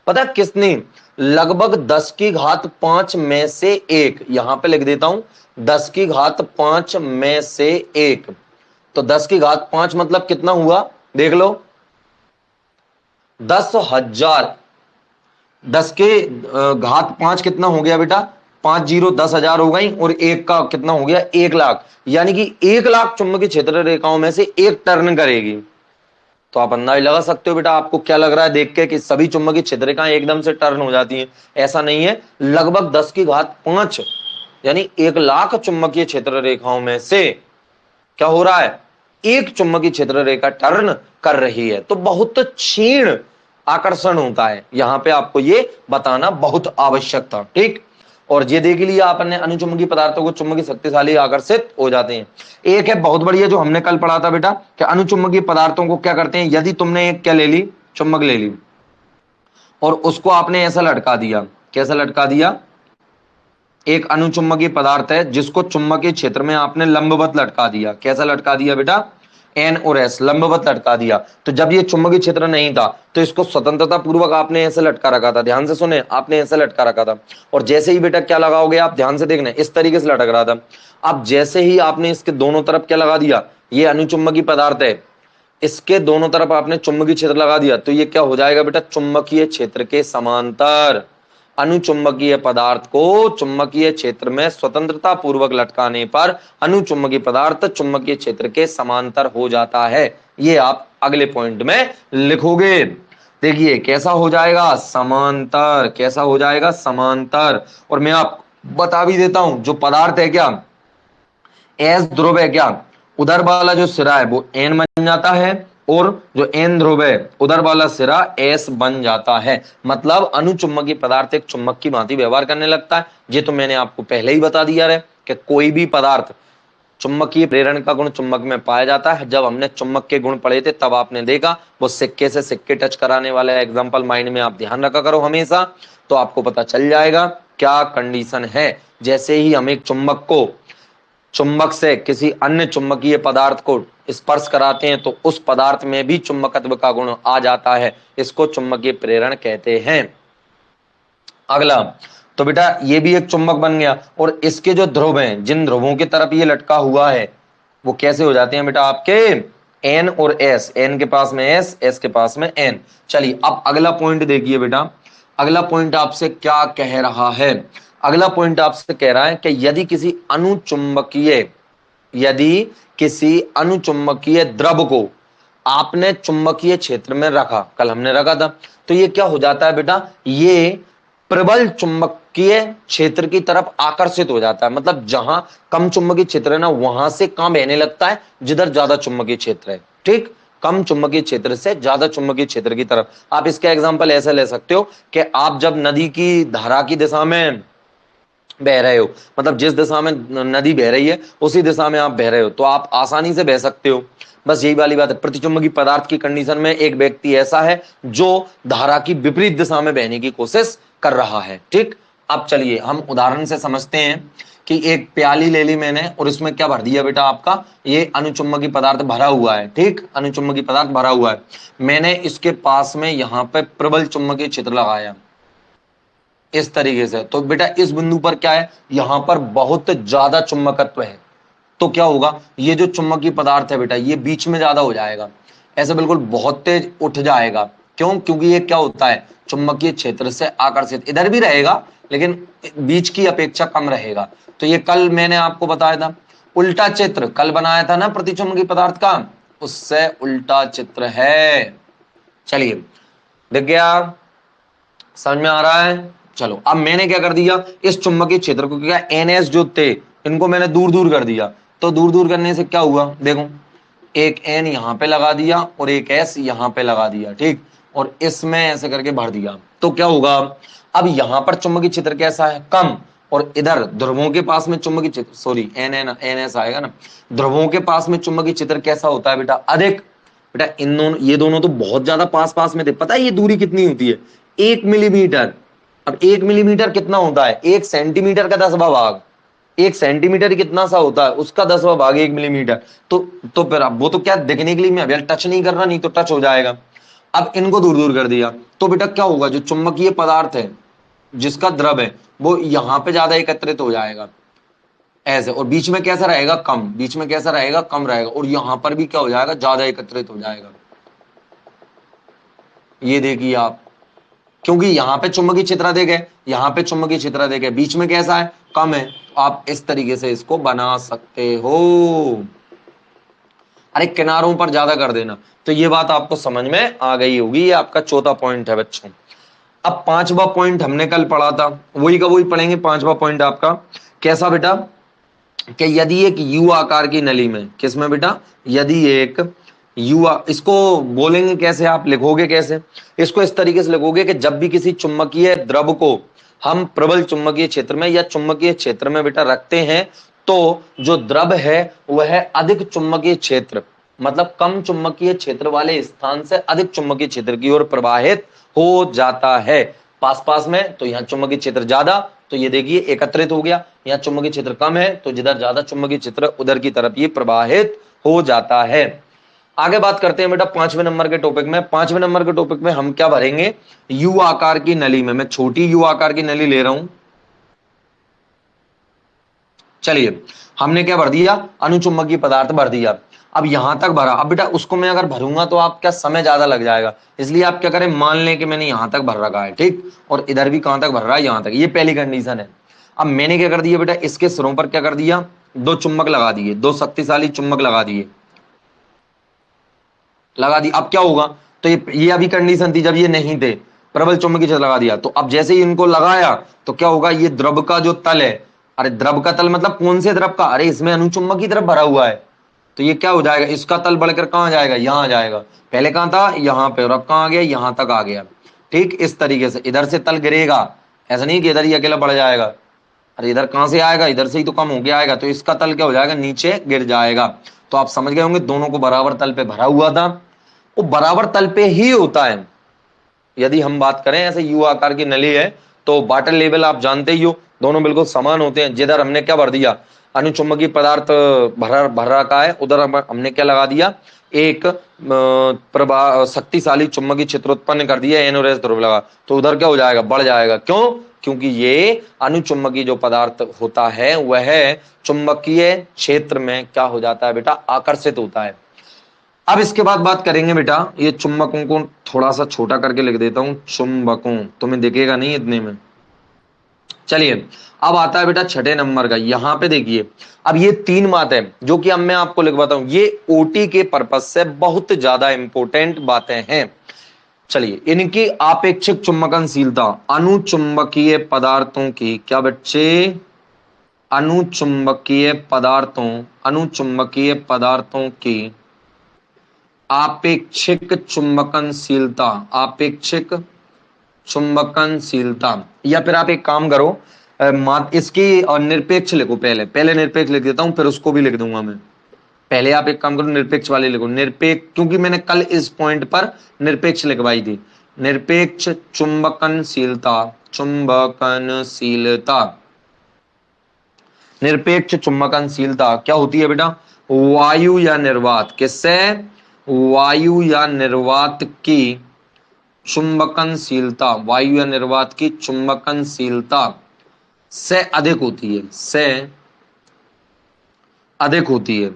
पता कितनी, लगभग 10 की घात 5 में से 1, यहां पे लिख देता हूं 10 की घात 5 में से 1। तो 10 की घात 5 मतलब कितना हुआ, देख लो, 10,000, 10 के घात 5 कितना हो गया बेटा, 5 जीरो 10,000 हो गई, और एक का कितना हो गया, 1,00,000, यानी कि 1,00,000 चुंबकीय क्षेत्र रेखाओं में से एक टर्न करेगी। तो आप अंदाज लगा सकते हो बेटा, आपको क्या लग रहा है देख के कि सभी चुंबकीय क्षेत्र रेखाएं एकदम से टर्न हो जाती हैं, ऐसा नहीं है, लगभग 10 की घात 5 यानी 1,00,000 चुंबकीय क्षेत्र रेखाओं में से क्या हो रहा है, एक चुंबकीय क्षेत्र रेखा टर्न कर रही है। तो बहुत क्षीण आकर्षण होता है, यहां पे आपको ये बताना बहुत आवश्यक था। ठीक, और ये देख लिया आपने, अनुचुंबकीय पदार्थों को चुंबकीय शक्तिशाली आकर्षित हो जाते हैं। एक है बहुत बढ़िया जो हमने कल पढ़ा था बेटा, कि अनुचुंबकीय पदार्थों को क्या करते हैं, यदि तुमने एक क्या ले ली, चुंबक ले ली, और उसको आपने ऐसा लटका दिया, कैसा लटका दिया, एक अनुचुंबकीय पदार्थ है जिसको चुंबकीय क्षेत्र में आपने लंबवत लटका दिया, कैसा लटका दिया बेटा, एन और एस लंबवत लटका दिया। तो जब ये चुंबकीय क्षेत्र नहीं था तो इसको स्वतंत्रता पूर्वक आपने ऐसे लटका रखा था, ध्यान से सुने, आपने ऐसे लटका रखा था, और जैसे ही बेटा क्या लगाओगे आप, ध्यान से देखना, इस तरीके से लटक रहा था। अब जैसे ही आपने इसके दोनों तरफ क्या लगा दिया, ये अनुचुंबकीय पदार्थ है, इसके दोनों तरफ आपने चुंबकीय क्षेत्र लगा दिया, तो ये क्या हो जाएगा बेटा, चुंबकीय क्षेत्र के समांतर। अनुचुंबकीय पदार्थ को चुंबकीय क्षेत्र में स्वतंत्रता पूर्वक लटकाने पर अनुचुंबकीय पदार्थ चुंबकीय क्षेत्र के समांतर हो जाता है। ये आप अगले पॉइंट में लिखोगे। देखिए कैसा हो जाएगा, समांतर। कैसा हो जाएगा, समांतर। और मैं आपको बता भी देता हूं, जो पदार्थ है क्या, एस ध्रुव है क्या, उधर वाला जो सिरा है वो एन बन जाता है, और जो एन ध्रुव है उधर वाला सिरा एस बन जाता है। मतलब अनुचुंबकीय पदार्थ एक चुंबक की भांति व्यवहार करने लगता है। ये तो मैंने आपको पहले ही बता दिया है कि कोई भी पदार्थ चुंबकीय प्रेरण का गुण चुंबक में पाया जाता है। जब हमने चुंबक के गुण पढ़े थे तब आपने देखा, वो सिक्के से सिक्के टच कराने वाला एग्जांपल माइंड में आप ध्यान रखा करो हमेशा, तो आपको पता चल जाएगा क्या कंडीशन है। जैसे ही हम एक चुंबक से किसी अन्य चुंबकीय पदार्थ को स्पर्श कराते हैं तो उस पदार्थ में भी चुंबकत्व का गुण आ जाता है। इसको चुंबकीय प्रेरण कहते हैं। अगला, तो बेटा ये भी एक चुंबक बन गया, और इसके जो ध्रुव हैं, जिन ध्रुवों की तरफ ये लटका हुआ है, वो कैसे हो जाते हैं बेटा आपके, एन और एस। एन के पास में एस, एस के पास में एन। चलिए अब अगला पॉइंट देखिए बेटा, अगला पॉइंट आपसे क्या कह रहा है। अगला पॉइंट आपसे कह रहा है कि यदि किसी अनुचुंबकीय द्रव को आपने चुंबकीय क्षेत्र में रखा, कल हमने रखा था, तो ये क्या हो जाता है बेटा, ये प्रबल चुंबकीय क्षेत्र की तरफ आकर्षित हो जाता है। मतलब जहां कम चुंबकीय क्षेत्र है ना, वहां से कहां बहने लगता है, जिधर ज्यादा चुंबकीय क्षेत्र है। ठीक, कम चुंबकीय क्षेत्र से ज्यादा चुंबकीय क्षेत्र की तरफ। आप इसका एग्जांपल ऐसे ले सकते हो कि आप जब नदी की धारा की दिशा में बह रहे हो, मतलब जिस दिशा में नदी बह रही है उसी दिशा में आप बह रहे हो, तो आप आसानी से बह सकते हो। बस यही वाली बात है। प्रतिचुंबकीय पदार्थ की कंडीशन में एक व्यक्ति ऐसा है जो धारा की विपरीत दिशा में बहने की कोशिश कर रहा है। ठीक, अब चलिए हम उदाहरण से समझते हैं कि एक प्याली ले ली मैंने, और इसमें क्या भर दिया बेटा, आपका ये अनुचुंबकीय पदार्थ भरा हुआ है। ठीक, अनुचुंबकीय पदार्थ भरा हुआ है। मैंने इसके पास में यहाँ पे प्रबल चुंबकीय क्षेत्र लगाया इस तरीके से, तो बेटा इस बिंदु पर क्या है, यहां पर बहुत ज्यादा चुंबकत्व है। तो क्या होगा, ये जो चुंबकीय पदार्थ है बेटा, ये बीच में ज्यादा हो जाएगा, ऐसे बिल्कुल बहुत तेज उठ जाएगा। क्यों, क्योंकि ये क्या होता है, चुंबकीय क्षेत्र से आकर्षित इधर भी रहेगा लेकिन बीच की अपेक्षा कम रहेगा। तो ये कल मैंने आपको बताया था, उल्टा चित्र कल बनाया था ना प्रतिचुंबकीय पदार्थ का, उससे उल्टा चित्र है। चलिए दिख गया, समझ में आ रहा है। चलो अब मैंने क्या कर दिया, इस चुंबकीय क्षेत्र को क्या, एनएस जो थे इनको मैंने दूर दूर कर दिया। तो दूर दूर करने से क्या हुआ, देखो एक एन यहां पे लगा दिया और एक एस यहां पे लगा दिया। ठीक, और इसमें ऐसे करके भर दिया, तो क्या होगा, अब यहां पर चुंबकीय क्षेत्र कैसा है, कम, और इधर ध्रुवों के पास में चुंबकीय क्षेत्र, sorry N N N S आएगा ना, ध्रुवों के पास में चुंबकीय क्षेत्र कैसा होता है बेटा, अधिक। बेटा इन दोनों, ये दोनों तो बहुत ज्यादा पास पास में थे। पता है ये दूरी कितनी होती है, 1 मिलीमीटर। अब 1 मिलीमीटर कितना होता है, 1 सेंटीमीटर का 10वां भाग। 1 सेंटीमीटर कितना सा होता है, उसका 10वां भाग 1 मिलीमीटर। तो फिर अब वो तो क्या दिखने के लिए मैं अभी टच नहीं कर रहा, नहीं तो टच हो जाएगा। अब इनको दूर दूर कर दिया, तो बेटा क्या होगा, जो चुंबकीय पदार्थ है जिसका द्रव है वो यहां पे ज्यादा एकत्रित हो जाएगा ऐसे, और बीच में कैसा रहेगा, कम। बीच में कैसा रहेगा, कम रहेगा, और यहां पर भी क्या हो जाएगा, ज्यादा एकत्रित हो जाएगा। ये देखिए आप, क्योंकि यहां पे चुंबकीय क्षेत्र देखे, यहां पे चुंबकीय क्षेत्र देखे, बीच में कैसा है, कम है। तो आप इस तरीके से इसको बना सकते हो। अरे किनारों पर ज्यादा कर देना। तो ये बात आपको समझ में आ गई होगी। ये आपका चौथा पॉइंट है बच्चों। अब पांचवा पॉइंट हमने कल पढ़ा था, वही का वही पढ़ेंगे। पांचवा पॉइंट आपका कैसा बेटा, कि यदि एक यू आकार की नली में, किसमें बेटा, यदि एक इसको बोलेंगे कैसे, आप लिखोगे कैसे, इसको इस तरीके से लिखोगे कि जब भी किसी चुंबकीय द्रव को हम प्रबल चुंबकीय क्षेत्र में या चुंबकीय क्षेत्र में बेटा रखते हैं, तो जो द्रव है वह अधिक चुंबकीय क्षेत्र, मतलब कम चुंबकीय क्षेत्र वाले स्थान से अधिक चुंबकीय क्षेत्र की ओर प्रवाहित हो जाता है। पास पास में तो यहाँ चुंबकीय क्षेत्र ज्यादा, तो ये देखिए एकत्रित हो गया। यहाँ चुंबकीय क्षेत्र कम है तो जिधर ज्यादा चुंबकीय क्षेत्र उधर की तरफ ये प्रवाहित हो जाता है। आगे बात करते हैं बेटा पांचवें नंबर के टॉपिक में। पांचवें नंबर के टॉपिक में हम क्या भरेंगे, यू आकार की नली में। मैं छोटी यू आकार की नली ले रहा हूं। चलिए हमने क्या भर दिया, अनुचुंबकीय पदार्थ भर दिया। अब यहां तक भरा। अब बेटा उसको मैं अगर भरूंगा तो आप क्या, समय ज्यादा लग जाएगा, इसलिए आप क्या करें, मान लें कि मैंने यहां तक भर रखा है। ठीक, और इधर भी कहां तक भर रहा है, यहां तक। ये पहली कंडीशन है। अब मैंने क्या कर दिया बेटा, इसके सिरों पर क्या कर दिया, दो चुंबक लगा दिए, दो शक्तिशाली चुंबक लगा दिए। लगा दी। अब क्या होगा, तो ये अभी कंडीशन थी जब ये नहीं थे, प्रबल चुंबकीय क्षेत्र लगा दिया, तो अब जैसे ही इनको लगाया तो क्या होगा, ये द्रव का जो तल है, अरे द्रव का तल मतलब कौन से द्रव का, अरे इसमें अनुचुंबकीय द्रव भरा हुआ है, तो ये क्या हो जाएगा, इसका तल बढ़कर कहां जाएगा, यहां जाएगा, पहले कहां था, यहां पे, और अब कहां आ गया, यहां तक आ गया। ठीक, इस तरीके से इधर से तल गिरेगा, ऐसा नहीं कि इधर ही अकेला बढ़ जाएगा, अरे इधर कहां से आएगा, इधर से ही तो कम हो गया आएगा, तो इसका तल क्या हो जाएगा, नीचे गिर जाएगा। तो आप समझ गए होंगे दोनों को बराबर तल पे भरा हुआ था, वो बराबर तल पे ही होता है। यदि हम बात करें ऐसे यू आकार की नली है, तो वाटर लेवल आप जानते ही हो, दोनों बिल्कुल समान होते हैं। जिधर हमने क्या भर दिया, अनुचुंबकीय पदार्थ भर रखा है, उधर हमने क्या लगा दिया, एक प्रभा शक्तिशाली चुंबकीय क्षेत्र उत्पन्न कर दिया, एनोरेस ध्रुव लगा, तो उधर क्या हो जाएगा, बढ़ जाएगा। क्यों, क्योंकि ये अनुचुंबकीय जो पदार्थ होता है वह चुंबकीय क्षेत्र में क्या हो जाता है बेटा, आकर्षित होता है। अब इसके बाद बात करेंगे बेटा, ये चुंबकों को थोड़ा सा छोटा करके लिख देता हूं, चुंबकों, तुम्हें दिखेगा नहीं इतने में। चलिए, अब आता है बेटा छठे नंबर का, यहां पे देखिए, अब ये तीन बातें जो कि अब मैं आपको लिखवाता हूं, ये ओटी के पर्पज से बहुत ज्यादा इंपॉर्टेंट बातें हैं। चलिए, इनकी आपेक्षिक चुंबकनशीलता, अनुचुंबकीय पदार्थों की, क्या बच्चे, अनुचुंबकीय पदार्थों की आपेक्षिक चुंबकनशीलता, आपेक्षिक चुंबकनशीलता, या फिर आप एक काम करो, इसकी निरपेक्ष लिखो, पहले पहले निरपेक्ष लिख देता हूं, फिर उसको भी लिख दूंगा मैं। पहले आप एक काम करो, निरपेक्ष वाले लिखो, निरपेक्ष, क्योंकि मैंने कल इस पॉइंट पर निरपेक्ष लिखवाई थी। निरपेक्ष चुंबकनशीलता, चुंबकनशीलता, निरपेक्ष चुंबकनशीलता क्या होती है बेटा, वायु या निर्वात, किससे, वायु या निर्वात की चुंबकनशीलता, वायु या निर्वात की चुंबकनशीलता से अधिक होती है, से अधिक होती है।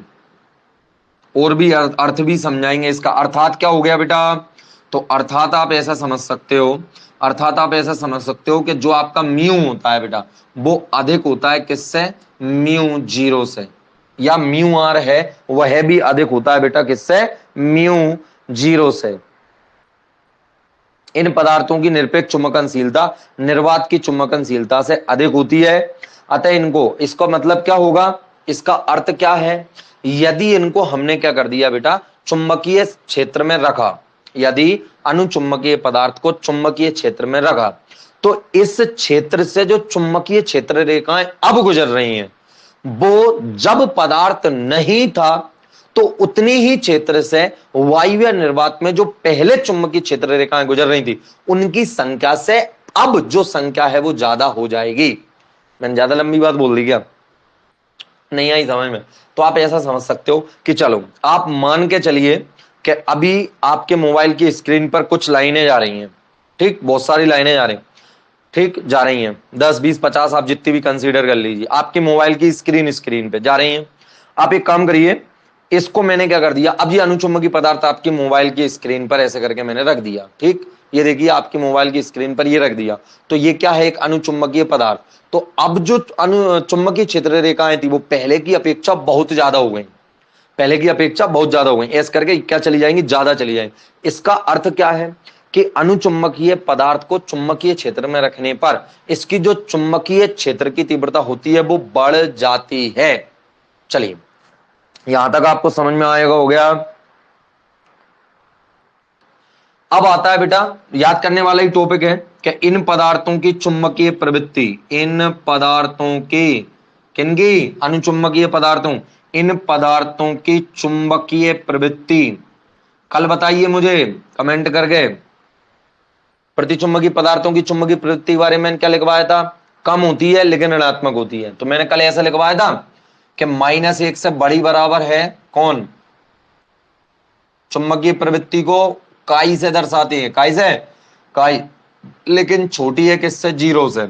और भी अर्थ भी समझाएंगे इसका, अर्थात क्या हो गया बेटा, तो अर्थात आप ऐसा समझ सकते हो, अर्थात आप ऐसा समझ सकते हो कि जो आपका म्यू होता है बेटा, वो अधिक होता है किससे, म्यू जीरो से, या म्यू आर है वह भी अधिक होता है बेटा किससे, म्यू जीरो से। इन पदार्थों की निरपेक्ष चुंबकनशीलता निर्वात की चुंबकनशीलता से अधिक होती है। अतः इनको, इसका मतलब क्या होगा, इसका अर्थ क्या है, यदि इनको हमने क्या कर दिया बेटा, चुंबकीय क्षेत्र में रखा, यदि अनुचुंबकीय पदार्थ को चुंबकीय क्षेत्र में रखा, तो इस क्षेत्र से जो चुंबकीय क्षेत्र रेखाएं अब गुजर रही हैं, वो जब पदार्थ नहीं था तो उतनी ही क्षेत्र से वायु या निर्वात में जो पहले चुंबकीय क्षेत्र रेखाएं गुजर रही थी, उनकी संख्या से अब जो संख्या है वो ज्यादा हो जाएगी। मैंने ज्यादा लंबी बात बोल दी क्या, नहीं आई समझ में, तो आप ऐसा समझ सकते हो कि चलो आप मान के चलिए कि अभी आपके मोबाइल की स्क्रीन पर कुछ लाइनें जा रही हैं, ठीक, बहुत सारी लाइनें जा रही, ठीक, जा रही हैं, 10 20 50 आप जितनी भी कंसीडर कर लीजिए, आपकी मोबाइल की स्क्रीन पे जा रही हैं। आप एक काम करिए, इसको मैंने क्या कर दिया, अब ये अनुचुंबकीय पदार्थ आपकी मोबाइल की स्क्रीन पर ऐसे करके मैंने रख दिया, ठीक, ये देखिए आपकी मोबाइल की स्क्रीन पर ये रख दिया, तो ये क्या है, एक अनुचुंबकीय पदार्थ। तो अब जो चुंबकीय क्षेत्र रेखाएं थी वो पहले की अपेक्षा बहुत ज्यादा हो गई, पहले की अपेक्षा बहुत ज्यादा हो गई, ऐसे करके क्या चली जाएंगी, ज्यादा चली जाएंगी। इसका अर्थ क्या है कि अनुचुंबकीय पदार्थ को चुंबकीय क्षेत्र में रखने पर इसकी जो चुंबकीय क्षेत्र की तीव्रता होती है वो बढ़ जाती है। चलिए, यहां तक आपको समझ में आएगा, हो गया। अब आता है बेटा, याद करने वाला ही टॉपिक है कि इन पदार्थों की चुंबकीय प्रवृत्ति, इन पदार्थों की, किनकी, अनुचुंबकीय पदार्थों, इन पदार्थों की चुंबकीय प्रवृत्ति, कल बताइए मुझे कमेंट करके, प्रतिचुंबकीय पदार्थों की चुंबकीय प्रवृत्ति के बारे में क्या लिखवाया था, कम होती है लेकिन ऋणात्मक होती है। तो मैंने कल ऐसा लिखवाया था कि -1 से बड़ी बराबर है कौन, चुंबकीय प्रवृत्ति को काई से दर्शाते हैं, काई से, काई, लेकिन छोटी है किससे, जीरो से।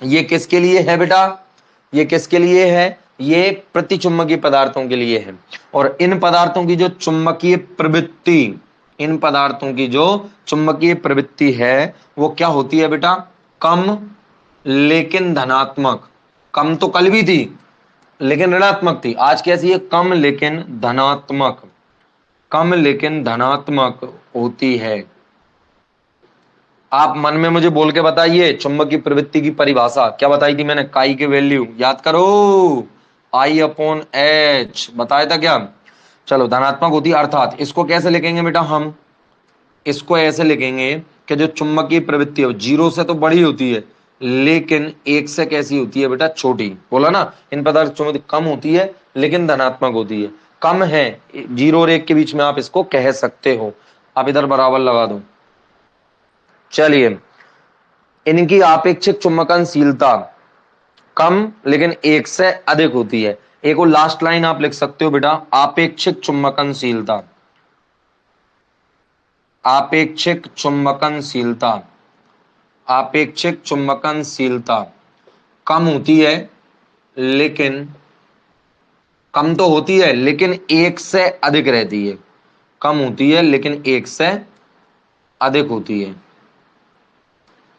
ये किसके लिए है बेटा, ये किसके लिए है, ये प्रतिचुंबकीय पदार्थों के लिए है। और इन पदार्थों की जो चुंबकीय प्रवृत्ति, इन पदार्थों की जो चुंबकीय प्रवृत्ति है वो क्या होती है बेटा, कम लेकिन धनात्मक। कम तो कल भी थी लेकिन ऋणात्मक थी, आज कैसी है, कम लेकिन धनात्मक, कम लेकिन धनात्मक होती है। आप मन में मुझे बोल के बताइए चुंबक की प्रवृत्ति की परिभाषा क्या बताई थी मैंने, काई की वैल्यू याद करो, I/H बताया था क्या। चलो धनात्मक होती है, अर्थात इसको कैसे लिखेंगे बेटा, हम इसको ऐसे लिखेंगे कि जो चुंबकीय प्रवृत्ति है जीरो से तो बड़ी होती है लेकिन एक से कैसी होती है बेटा, छोटी। बोला ना, इन पदार्थ चुंबकीय कम होती है लेकिन धनात्मक होती है, कम है जीरो और एक के बीच में, आप इसको कह सकते हो। आप इधर बराबर लगा दो। चलिए, इनकी आपेक्षिक चुंबकनशीलता कम लेकिन एक से अधिक होती है। एक और लास्ट लाइन आप लिख सकते हो बेटा, आपेक्षिक चुंबकनशीलता, आपेक्षिक चुंबकनशीलता, आपेक्षिक चुंबकनशीलता कम होती है लेकिन, कम तो होती है लेकिन एक से अधिक रहती है, कम होती है लेकिन एक से अधिक होती है,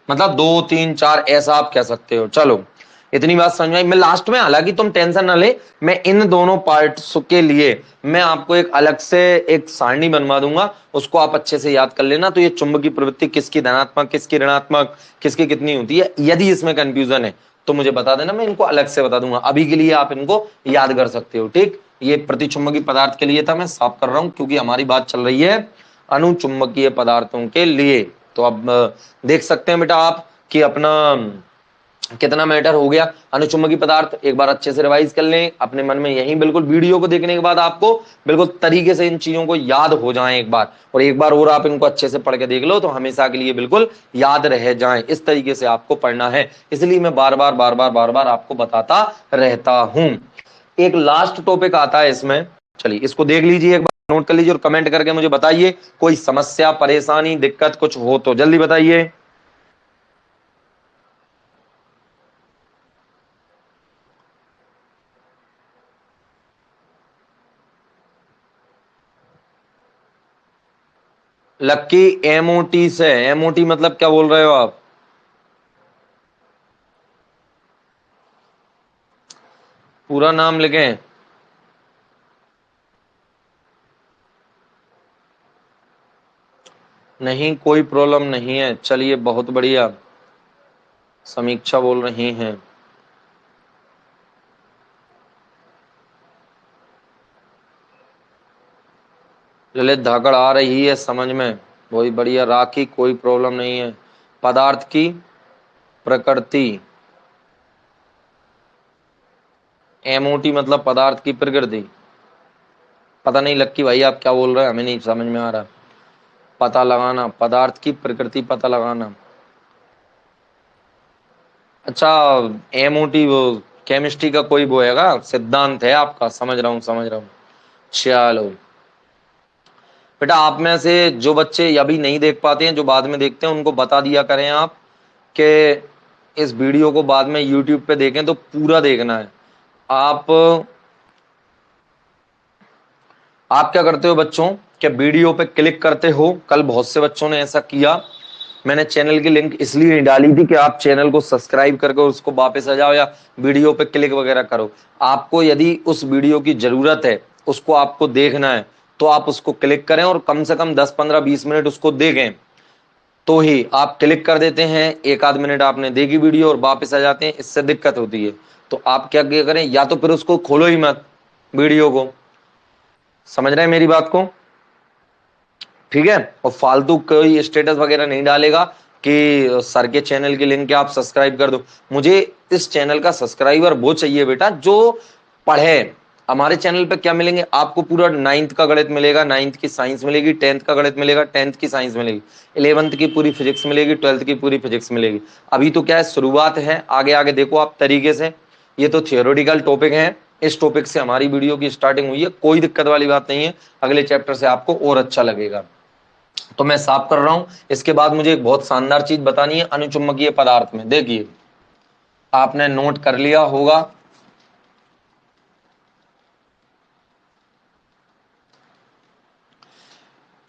मतलब 2 3 4 ऐसा आप कह सकते हो। चलो इतनी बात समझ में आई। मैं लास्ट में, हालांकि तुम टेंशन ना ले, मैं इन दोनों पार्ट्स के लिए मैं आपको एक अलग से एक सारणी बनवा दूंगा, उसको आप अच्छे से याद कर लेना। तो ये चुंबकीय प्रवृत्ति किसकी धनात्मक किसकी ऋणात्मक किसकी कितनी होती है, यदि इसमें कंफ्यूजन है तो मुझे बता देना, मैं इनको अलग से बता दूंगा। अभी के लिए आप इनको याद कर सकते हो, ठीक। ये प्रतिचुंबकीय पदार्थ के लिए था, मैं साफ कर रहा हूं क्योंकि हमारी बात चल रही है अनुचुंबकीय पदार्थों के लिए। तो अब देख सकते हैं बेटा आप कि अपना कितना मैटर हो गया अनुचुंबकीय पदार्थ। एक बार अच्छे से रिवाइज कर लें अपने मन में, यही बिल्कुल वीडियो को देखने के बाद आपको बिल्कुल तरीके से इन चीजों को याद हो जाएं एक बार, और एक बार और आप इनको अच्छे से पढ़ के देख लो तो हमेशा के लिए बिल्कुल याद रह जाएं। इस तरीके से आपको पढ़ना है, इसलिए मैं बार बार आपको बताता रहता हूं। एक लास्ट टॉपिक आता है इसमें, चलिए इसको देख लीजिए, एक बार नोट कर लीजिए और कमेंट करके मुझे बताइए कोई समस्या परेशानी दिक्कत कुछ हो तो जल्दी बताइए। लक्की एमओटी से, एमओटी मतलब क्या बोल रहे हो आप, पूरा नाम लिखें। नहीं कोई प्रॉब्लम नहीं है, चलिए बहुत बढ़िया। समीक्षा बोल रही हैं, ललित धाकड़ आ रही है समझ में, बहुत बढ़िया। राखी कोई प्रॉब्लम नहीं है। पदार्थ की प्रकृति, एमओटी मतलब पदार्थ की प्रकृति, पता नहीं लक्की भाई आप क्या बोल रहे हैं, हमें नहीं समझ में आ रहा। पता लगाना, पदार्थ की प्रकृति पता लगाना, अच्छा एमओटी वो केमिस्ट्री का कोई वो हैगा सिद्धांत है आपका, समझ रहा हूँ समझ रहा हूँ। चलो बेटा, आप में से जो बच्चे अभी नहीं देख पाते हैं, जो बाद में देखते हैं, उनको बता दिया करें आप कि इस वीडियो को बाद में यूट्यूब पे देखें तो पूरा देखना है। आप क्या करते हो बच्चों, क्या वीडियो पे क्लिक करते हो, कल बहुत से बच्चों ने ऐसा किया, मैंने चैनल की लिंक इसलिए नहीं डाली थी कि आप चैनल को सब्सक्राइब करके उसको वापस आ जाओ या वीडियो पे क्लिक वगैरह करो। आपको यदि उस वीडियो की जरूरत है, उसको आपको देखना है, तो आप उसको क्लिक करें और कम से कम 10 15 20 मिनट उसको देखें। तो ही आप क्लिक कर देते हैं, एक आध मिनट आपने देखी वीडियो और वापस आ जाते हैं, इससे दिक्कत होती है। तो आप क्या करें, या तो फिर उसको खोलो ही मत वीडियो को, समझ रहे हैं मेरी बात को, ठीक है। और फालतू कोई स्टेटस वगैरह नहीं डालेगा कि सर के चैनल की लिंक है आप सब्सक्राइब कर दो। मुझे इस चैनल का सब्सक्राइबर वो चाहिए बेटा जो पढ़े। हमारे चैनल पे क्या मिलेंगे आपको, पूरा 9th का गणित मिलेगा, 9th की साइंस मिलेगी, 10th का गणित मिलेगा, 10th की साइंस मिलेगी, 11th की पूरी फिजिक्स मिलेगी, 12th की पूरी फिजिक्स मिलेगी। अभी तो क्या है, शुरुआत है, आगे आगे देखो आप तरीके से। ये तो थियोरेटिकल टॉपिक है, इस टॉपिक से हमारी वीडियो की स्टार्टिंग हुई है, कोई दिक्कत वाली बात नहीं है। अगले चैप्टर से आपको और अच्छा लगेगा। तो मैं साफ कर रहा हूं। इसके बाद मुझे एक बहुत शानदार चीज बतानी है अनुचुंबकीय पदार्थ में। देखिए आपने नोट कर लिया होगा,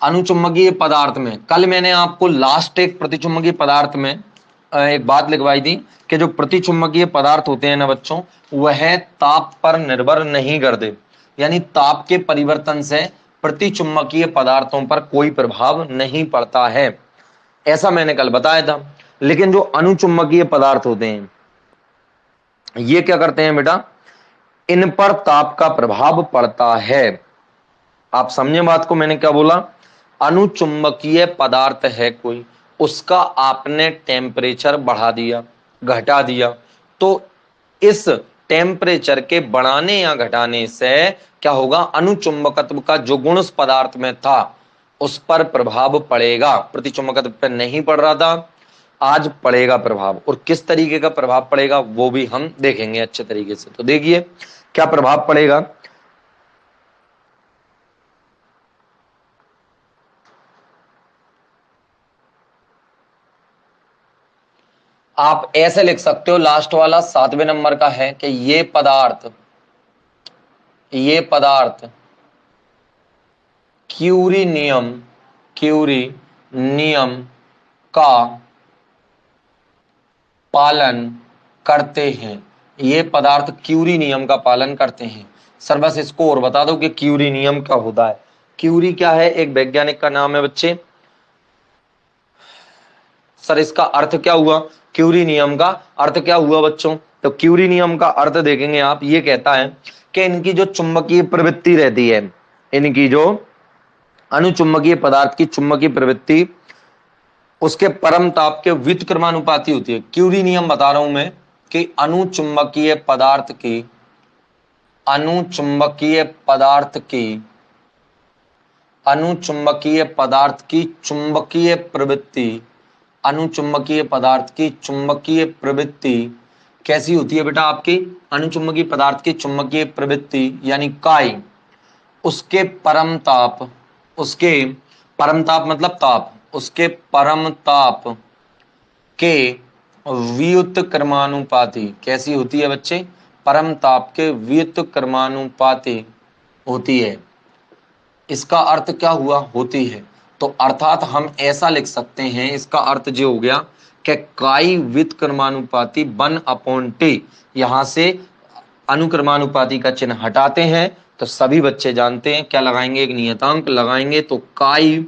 अनुचुंबकीय पदार्थ में कल मैंने आपको लास्ट एक प्रतिचुंबकीय पदार्थ में एक बात लिखवाई थी कि जो प्रतिचुंबकीय पदार्थ होते हैं ना बच्चों, वह ताप पर निर्भर नहीं करते, यानी ताप के परिवर्तन से प्रतिचुंबकीय पदार्थों पर कोई प्रभाव नहीं पड़ता है, ऐसा मैंने कल बताया था। लेकिन जो अनुचुंबकीय पदार्थ होते हैं ये क्या करते हैं बेटा, इन पर ताप का प्रभाव पड़ता है। आप समझे बात को, मैंने क्या बोला, अनुचुंबकीय पदार्थ है कोई, उसका आपने टेम्परेचर बढ़ा दिया, घटा दिया, तो इस टेम्परेचर के बढ़ाने या घटाने से क्या होगा, अनुचुंबकत्व का जो गुण उस पदार्थ में था उस पर प्रभाव पड़ेगा। प्रतिचुंबकत्व पर नहीं पड़ रहा था, आज पड़ेगा प्रभाव, और किस तरीके का प्रभाव पड़ेगा वो भी हम देखेंगे अच्छे तरीके से। तो देखिए क्या प्रभाव पड़ेगा। आप ऐसे लिख सकते हो, लास्ट वाला 7वें नंबर का है कि ये पदार्थ क्यूरी नियम का पालन करते हैं। ये पदार्थ क्यूरी नियम का पालन करते हैं। सर बस इसको और बता दो कि क्यूरी नियम क्या होता है। क्यूरी क्या है, एक वैज्ञानिक का नाम है बच्चे। सर इसका अर्थ क्या हुआ, क्यूरी नियम का अर्थ क्या हुआ बच्चों, तो क्यूरी नियम का अर्थ देखेंगे आप, ये कहता है कि इनकी जो चुंबकीय प्रवृत्ति रहती है, इनकी जो अनुचुंबकीय पदार्थ की चुंबकीय प्रवृत्ति उसके परम ताप के व्युत्क्रमानुपाती होती है। क्यूरी नियम बता रहा हूं मैं कि अनुचुंबकीय पदार्थ की अनुचुंबकीय पदार्थ की चुंबकीय प्रवृत्ति, अनुचुंबकीय पदार्थ की चुंबकीय प्रवृत्ति कैसी होती है बेटा, आपकी अनुचुंबकीय पदार्थ की चुंबकीय प्रवृत्ति यानी काई, उसके परम ताप मतलब ताप, उसके परम ताप के व्युत्क्रमानुपाती कैसी होती है बच्चे, परम ताप के व्युत्क्रमानुपाती होती है। इसका अर्थ क्या हुआ, होती है। तो अर्थात हम ऐसा लिख सकते हैं, इसका अर्थ जो हो गया कि काई व्युत्क्रमानुपाती 1/T, यहां से अनुक्रमानुपाती का चिन्ह हटाते हैं तो सभी बच्चे जानते हैं क्या लगाएंगे, एक नियतांक लगाएंगे। तो काई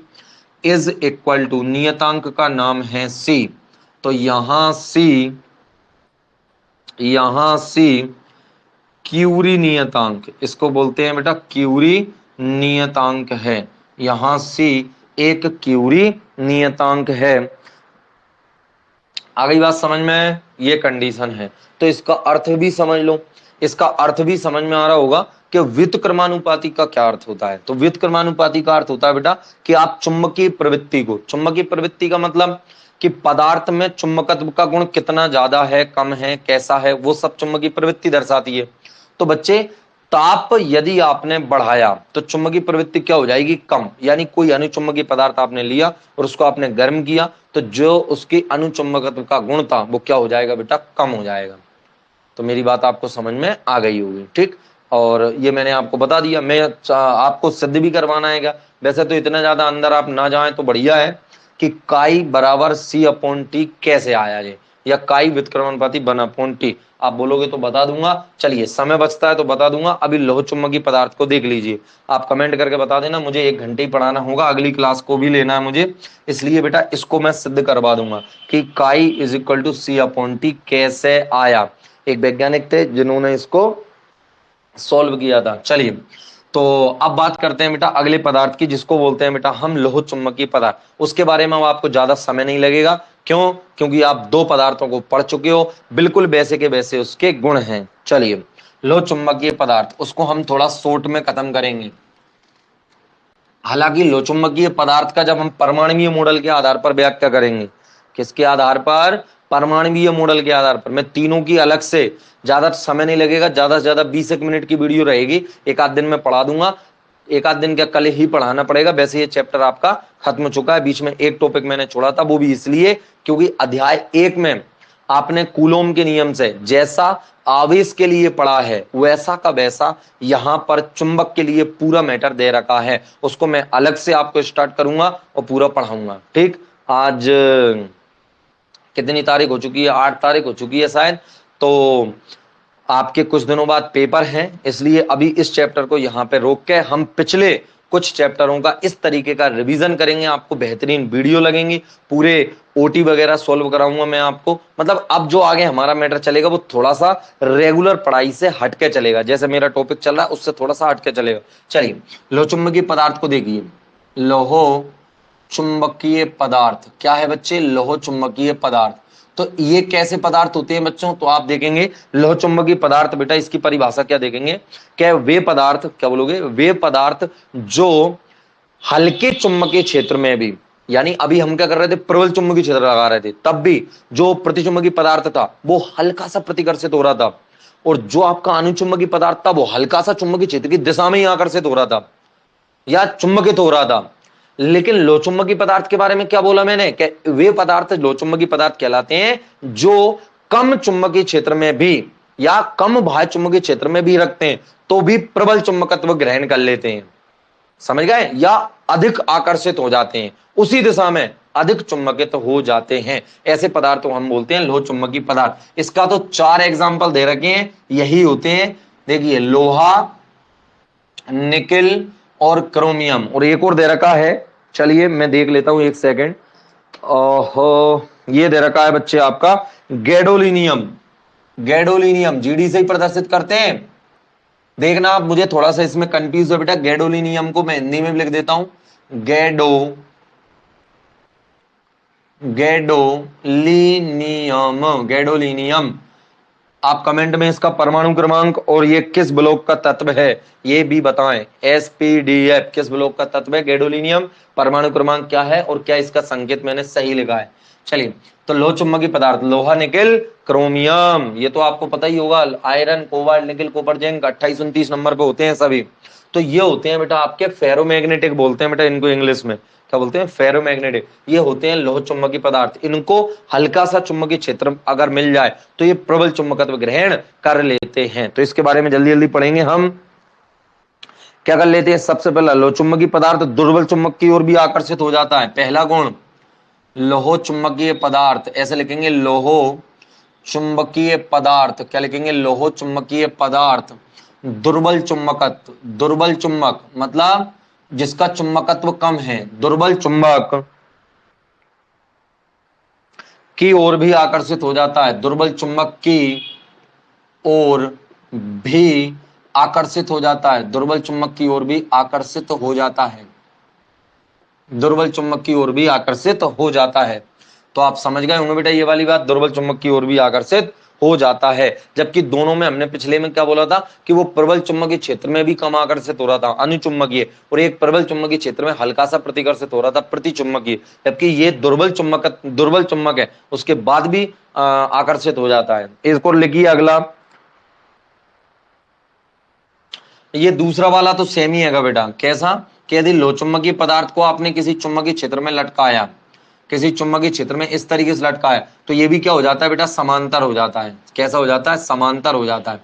इज इक्वल टू, नियतांक का नाम है C, तो यहां C क्यूरी नियतांक, इसको बोलते हैं बेटा क्यूरी नियतांक है। यहां C एक क्यूरी नियतांक है। आ गई बात समझ में, ये कंडीशन है। तो इसका अर्थ भी समझ लो, इसका अर्थ भी समझ में आ रहा होगा कि व्युत्क्रमानुपाती का क्या अर्थ होता है। तो व्युत्क्रमानुपाती का अर्थ होता है बेटा कि आप चुंबकीय प्रवृत्ति को, चुंबकीय प्रवृत्ति का मतलब कि पदार्थ में चुंबकत्व का गुण कितना ज्यादा है, कम है, कैसा है, वो सब चुंबकीय प्रवृत्ति दर्शाती है। तो बच्चे ताप यदि आपने बढ़ाया तो चुंबकीय प्रवृत्ति क्या हो जाएगी, कम। यानी कोई अनुचुंबकीय पदार्थ आपने लिया और उसको आपने गर्म किया तो जो उसकी अनुचुंबकत्व का गुण था वो क्या हो जाएगा बेटा, कम हो जाएगा। तो मेरी बात आपको समझ में आ गई होगी, ठीक। और ये मैंने आपको बता दिया, मैं आपको सिद्ध भी करवाना है क्या, वैसे तो इतना ज्यादा अंदर आप ना जाएं तो बढ़िया है कि काई बराबर C/T कैसे आया है, या काई व्युत्क्रमानुपाती 1/T। आप बोलोगे तो बता दूंगा, चलिए समय बचता है तो बता दूंगा। अभी लोह चुंबकीय पदार्थ को देख लीजिए, आप कमेंट करके बता देना, मुझे 1 घंटे ही पढ़ाना होगा, अगली क्लास को भी लेना है मुझे, इसलिए बेटा इसको मैं सिद्ध करवा दूंगा कि काई इज इक्वल टू C/T कैसे आया। एक वैज्ञानिक थे जिन्होंने इसको सॉल्व किया था। चलिए तो अब बात करते हैं बेटा अगले पदार्थ की, जिसको बोलते हैं बेटा हम लोह चुंबकीय पदार्थ। उसके बारे में आपको ज्यादा समय नहीं लगेगा, क्यों, क्योंकि आप 2 पदार्थों को पढ़ चुके हो, बिल्कुल वैसे के वैसे उसके गुण हैं। चलिए लोह चुंबकीय पदार्थ, उसको हम थोड़ा शॉर्ट में खत्म करेंगे। हालांकि लोह चुंबकीय पदार्थ का जब हम परमाणुीय मॉडल के आधार पर व्याख्या करेंगे, किसके आधार पर, परमाणुीय मॉडल के आधार पर। मैं तीनों की अलग से, ज्यादा समय नहीं लगेगा, ज्यादा से ज्यादा 20 मिनट की वीडियो रहेगी, एक आध दिन में पढ़ा दूंगा, एक आध दिन क्या कल ही पढ़ाना पड़ेगा। वैसे ये चैप्टर आपका खत्म हो चुका है, बीच में एक टॉपिक मैंने छोड़ा था, वो भी इसलिए क्योंकि अध्याय 1 में आपने कूलोम के नियम से जैसा आवेश के लिए पढ़ा है वैसा का वैसा यहां पर चुंबक के लिए पूरा मैटर दे रखा है, उसको मैं अलग से आपको स्टार्ट करूंगा और पूरा पढ़ाऊंगा, ठीक। आज कितनी तारीख हो चुकी है, 8 तारीख हो चुकी है शायद, तो आपके कुछ दिनों बाद पेपर हैं, इसलिए अभी इस चैप्टर को यहाँ पे रोक के हम पिछले कुछ चैप्टरों का इस तरीके का रिवीजन करेंगे, आपको बेहतरीन वीडियो लगेंगी, पूरे ओटी वगैरह सॉल्व कराऊंगा मैं आपको। मतलब अब जो आगे हमारा मैटर चलेगा वो थोड़ा सा रेगुलर पढ़ाई से हटके चलेगा, जैसे मेरा टॉपिक चल रहा है उससे थोड़ा सा हटके चलेगा। चलिए, लोह चुंबकीय पदार्थ को देखिए। लोह चुंबकीय पदार्थ क्या है बच्चे? लोह चुंबकीय पदार्थ। तो ये कैसे पदार्थ होते हैं बच्चों? तो आप देखेंगे लोह चुंबकीय पदार्थ, बेटा इसकी परिभाषा क्या देखेंगे? क्या वे पदार्थ, क्या बोलोगे? वे पदार्थ जो हल्के चुंबकीय क्षेत्र में भी, यानी अभी हम क्या कर रहे थे, प्रबल चुंबकीय क्षेत्र लगा रहे थे, तब भी जो प्रतिचुंबकीय पदार्थ था वो हल्का सा प्रतिकर्षित हो रहा था, और जो आपका अनुचुंबकीय पदार्थ था वो हल्का सा चुंबकीय क्षेत्र की दिशा में ही आकर्षित हो रहा था या चुंबकित हो रहा था। लेकिन लोह चुंबकीय पदार्थ के बारे में क्या बोला मैंने? कि वे पदार्थ लोह चुंबकीय पदार्थ कहलाते हैं जो कम चुंबकीय क्षेत्र में भी या कम बाह्य चुंबकीय क्षेत्र में भी रखते हैं तो भी प्रबल चुंबकत्व ग्रहण कर लेते हैं, समझ गए? या अधिक आकर्षित हो जाते हैं, उसी दिशा में अधिक चुंबकित हो जाते हैं, ऐसे पदार्थ को हम बोलते हैं लोह चुंबकीय पदार्थ। इसका तो 4 एग्जाम्पल दे रखे हैं, यही होते हैं। देखिए, लोहा, निकिल और क्रोमियम, और एक और दे रखा है, चलिए मैं देख लेता हूं, एक सेकेंड। ओहो, ये दे रखा है बच्चे आपका गैडोलिनियम। गैडोलिनियम जीडी से ही प्रदर्शित करते हैं। देखना आप, मुझे थोड़ा सा इसमें कंफ्यूज है बेटा, गैडोलिनियम को मैं हिंदी में भी लिख देता हूं, गैडोलिनियम। आप कमेंट में इसका परमाणु क्रमांक और ये किस ब्लॉक का तत्व है ये भी बताएं। SPDF किस ब्लॉक का तत्व है? गैडोलिनियम। परमाणु क्रमांक क्या है और क्या इसका संकेत मैंने सही लिखा है? चलिए, तो लोह चुंबकीय पदार्थ लोहा, निकिल, क्रोमियम, ये तो आपको पता ही होगा। Iron, cobalt, nickel, copper, zinc 28, 29 number पे होते हैं सभी। तो ये होते हैं बेटा आपके फेरोमैग्नेटिक, बोलते हैं बेटा इनको इंग्लिश में, क्या बोलते हैं? फेरोमैग्नेटिक। ये होते हैं लोह चुंबकीय पदार्थ। इनको हल्का सा चुंबकीय क्षेत्र अगर मिल जाए तो ये प्रबल चुंबकत्व ग्रहण कर लेते हैं। तो इसके बारे में जल्दी जल्दी पढ़ेंगे हम। क्या कर लेते हैं? सबसे पहला, लोह चुंबकीय पदार्थ दुर्बल चुंबक की ओर भी आकर्षित हो जाता है। पहला गुण, लोह चुंबकीय पदार्थ, ऐसे लिखेंगे लोह चुंबकीय पदार्थ, क्या लिखेंगे? लोह चुंबकीय पदार्थ दुर्बल चुंबकत्व। दुर्बल चुंबक मतलब जिसका चुंबकत्व कम है, दुर्बल चुंबक की ओर भी आकर्षित हो जाता है। दुर्बल चुंबक की ओर भी आकर्षित हो जाता है। दुर्बल चुंबक की ओर भी आकर्षित हो जाता है। दुर्बल चुंबक की ओर भी आकर्षित हो जाता है। तो आप समझ गए होंगे बेटा ये वाली बात, दुर्बल चुंबक की ओर भी आकर्षित हो जाता है। जबकि दोनों में हमने पिछले में क्या बोला था कि वो प्रबल चुंबकीय क्षेत्र में भी कम आकर्षित हो रहा था, अनुचुंबकीय, और एक प्रबल चुंबकीय क्षेत्र में हल्का सा प्रतिकर्षित हो रहा था, प्रतिचुंबकीय। जबकि ये दुर्बल चुंबक है, उसके बाद भी आकर्षित हो जाता है। इसको लिखिए अगला। ये दूसरा वाला तो सेम ही है बेटा। कैसा? कि यदि लोह चुंबकीय पदार्थ को आपने किसी चुंबकीय क्षेत्र में लटकाया, किसी चुंबकीय क्षेत्र में इस तरीके से लटकाया, तो ये भी क्या हो जाता है बेटा? समांतर हो जाता है। कैसा हो जाता है? समांतर हो जाता है।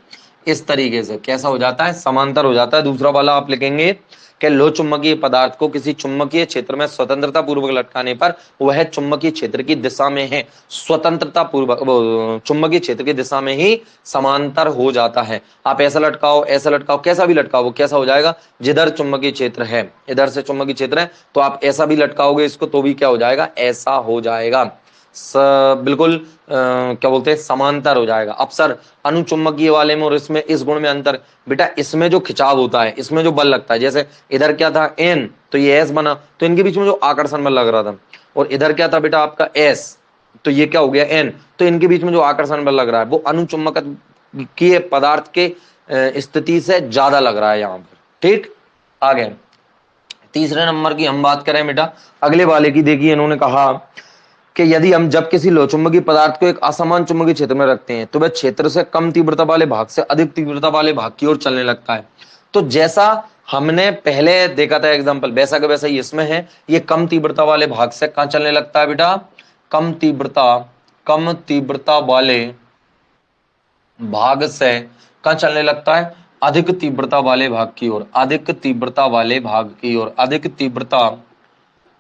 इस तरीके से कैसा हो जाता है? समांतर हो जाता है। दूसरा वाला आप लिखेंगे कि लोह चुंबकीय पदार्थ को किसी चुंबकीय क्षेत्र में स्वतंत्रता पूर्वक लटकाने पर वह चुंबकीय क्षेत्र की दिशा में है, स्वतंत्रता पूर्वक चुंबकीय क्षेत्र की दिशा में ही समांतर हो जाता है। आप ऐसा लटकाओ, ऐसा लटकाओ, कैसा भी लटकाओ, वो कैसा हो जाएगा? जिधर चुंबकीय क्षेत्र है, इधर से चुंबकीय क्षेत्र है, तो आप ऐसा भी लटकाओगे इसको तो भी क्या हो जाएगा? ऐसा हो जाएगा। बिल्कुल क्या बोलते हैं? समांतर हो जाएगा। अब सर अनुचुंबकीय वाले में और इसमें इस गुण में अंतर, बेटा इसमें जो खिंचाव होता है, इसमें जो बल लगता है, जैसे इधर क्या था N तो ये S बना, तो इनके बीच में जो आकर्षण बल लग रहा था, और इधर क्या था बेटा आपका S, तो ये क्या हो गया N, तो इनके बीच में जो आकर्षण बल लग रहा है वो अनुचुंबकीय पदार्थ के स्थिति से ज्यादा लग रहा है यहाँ पर। ठीक, आगे तीसरे नंबर की हम बात करें बेटा, अगले वाले की देखिए, इन्होंने कहा कि यदि हम जब किसी लोह चुंबकीय पदार्थ को एक असमान चुंबकीय क्षेत्र में रखते हैं तो वह क्षेत्र से कम तीव्रता वाले भाग से अधिक तीव्रता वाले भाग की ओर चलने लगता है। तो जैसा हमने पहले देखा था एग्जांपल, वैसा का वैसा ही इसमें है। ये कम तीव्रता वाले भाग से कहां चलने लगता है बेटा? कम तीव्रता वाले भाग से कहां चलने लगता है? अधिक तीव्रता वाले भाग की ओर, अधिक तीव्रता वाले भाग की ओर, अधिक तीव्रता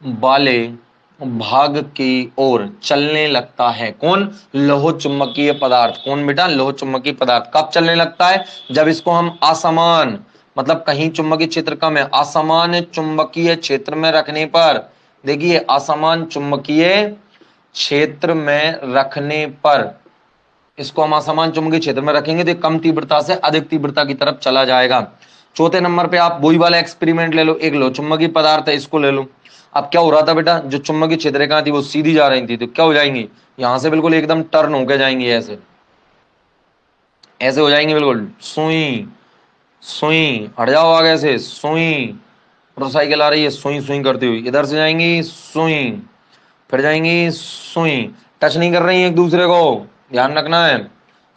वाले भाग की ओर चलने लगता है। कौन? लोह चुंबकीय पदार्थ। कौन बेटा? लोह चुंबकीय पदार्थ। कब चलने लगता है? जब इसको हम असमान मतलब कहीं चुंबकीय क्षेत्र कम है, असमान चुंबकीय क्षेत्र में रखने पर, देखिए असमान चुंबकीय क्षेत्र में रखने पर इसको हम असमान चुंबकीय क्षेत्र में रखेंगे तो कम तीव्रता से अधिक तीव्रता की तरफ चला जाएगा। चौथे नंबर पे आप वही वाला एक्सपेरिमेंट ले लो, एक लो चुंबकीय पदार्थ है, इसको ले लो। अब क्या हो रहा था बेटा, जो चुंबकीय क्षेत्र रेखा थी वो सीधी जा रही थी, तो क्या हो जाएंगी, यहां से बिल्कुल एकदम टर्न होकर जाएंगी, ऐसे ऐसे हो जाएंगे, बिल्कुल सुई सुई, हट जाओ आगे से, सुई, मोटरसाइकिल आ रही है सुई सुई करती हुई, इधर से जाएंगी सुई, फिर जाएंगी सुई, टच नहीं कर रही है एक दूसरे को, ध्यान रखना है।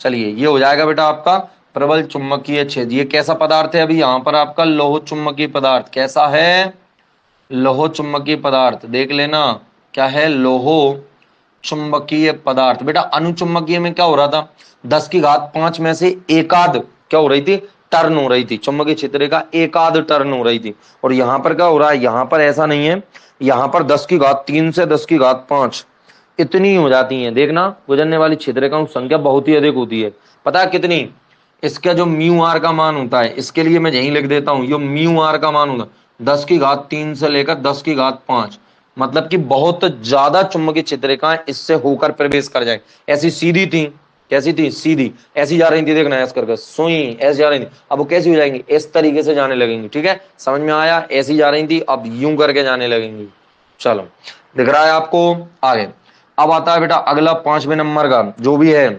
चलिए ये हो जाएगा बेटा आपका प्रबल चुंबकीय क्षेत्र। ये कैसा पदार्थ है, अभी यहां पर आपका लौह चुंबकीय पदार्थ, कैसा है, लौह चुंबकीय पदार्थ, देख लेना क्या है, लौह चुंबकीय पदार्थ। बेटा अनुचुंबकीय में क्या हो रहा था, 10⁵ में से एकाध क्या हो रही थी, टर्न हो रही थी, चुंबकीय क्षेत्र का एकाध टर्न हो रही थी। और यहां पर क्या हो रहा है, यहां पर ऐसा नहीं है, यहां पर 10⁵ से 10⁵ इतनी हो जाती है। देखना गुजरने वाली क्षेत्रिकाओं की संख्या बहुत ही अधिक होती है, पता है कितनी, इसका जो म्यू आर का मान होता है, इसके लिए मैं यही लिख देता हूं, ये म्यू आर का मान होता है 10⁵ से लेकर 10⁵ मतलब कि बहुत ज्यादा चुंबकीय क्षेत्रिकाएं इससे होकर प्रवेश कर जाए। ऐसी सीधी थी, कैसी थी, सीधी ऐसी जा रही थी, देखना ऐसे करके सुई ऐसी जा रही थी, अब वो कैसी हो जाएंगी, इस तरीके से जाने लगेंगी। ठीक है, समझ में आया, ऐसी जा रही थी अब यूं करके जाने लगेंगी। चलो दिख रहा है आपको आगे। अब आता है बेटा अगला 5वें नंबर का, जो भी है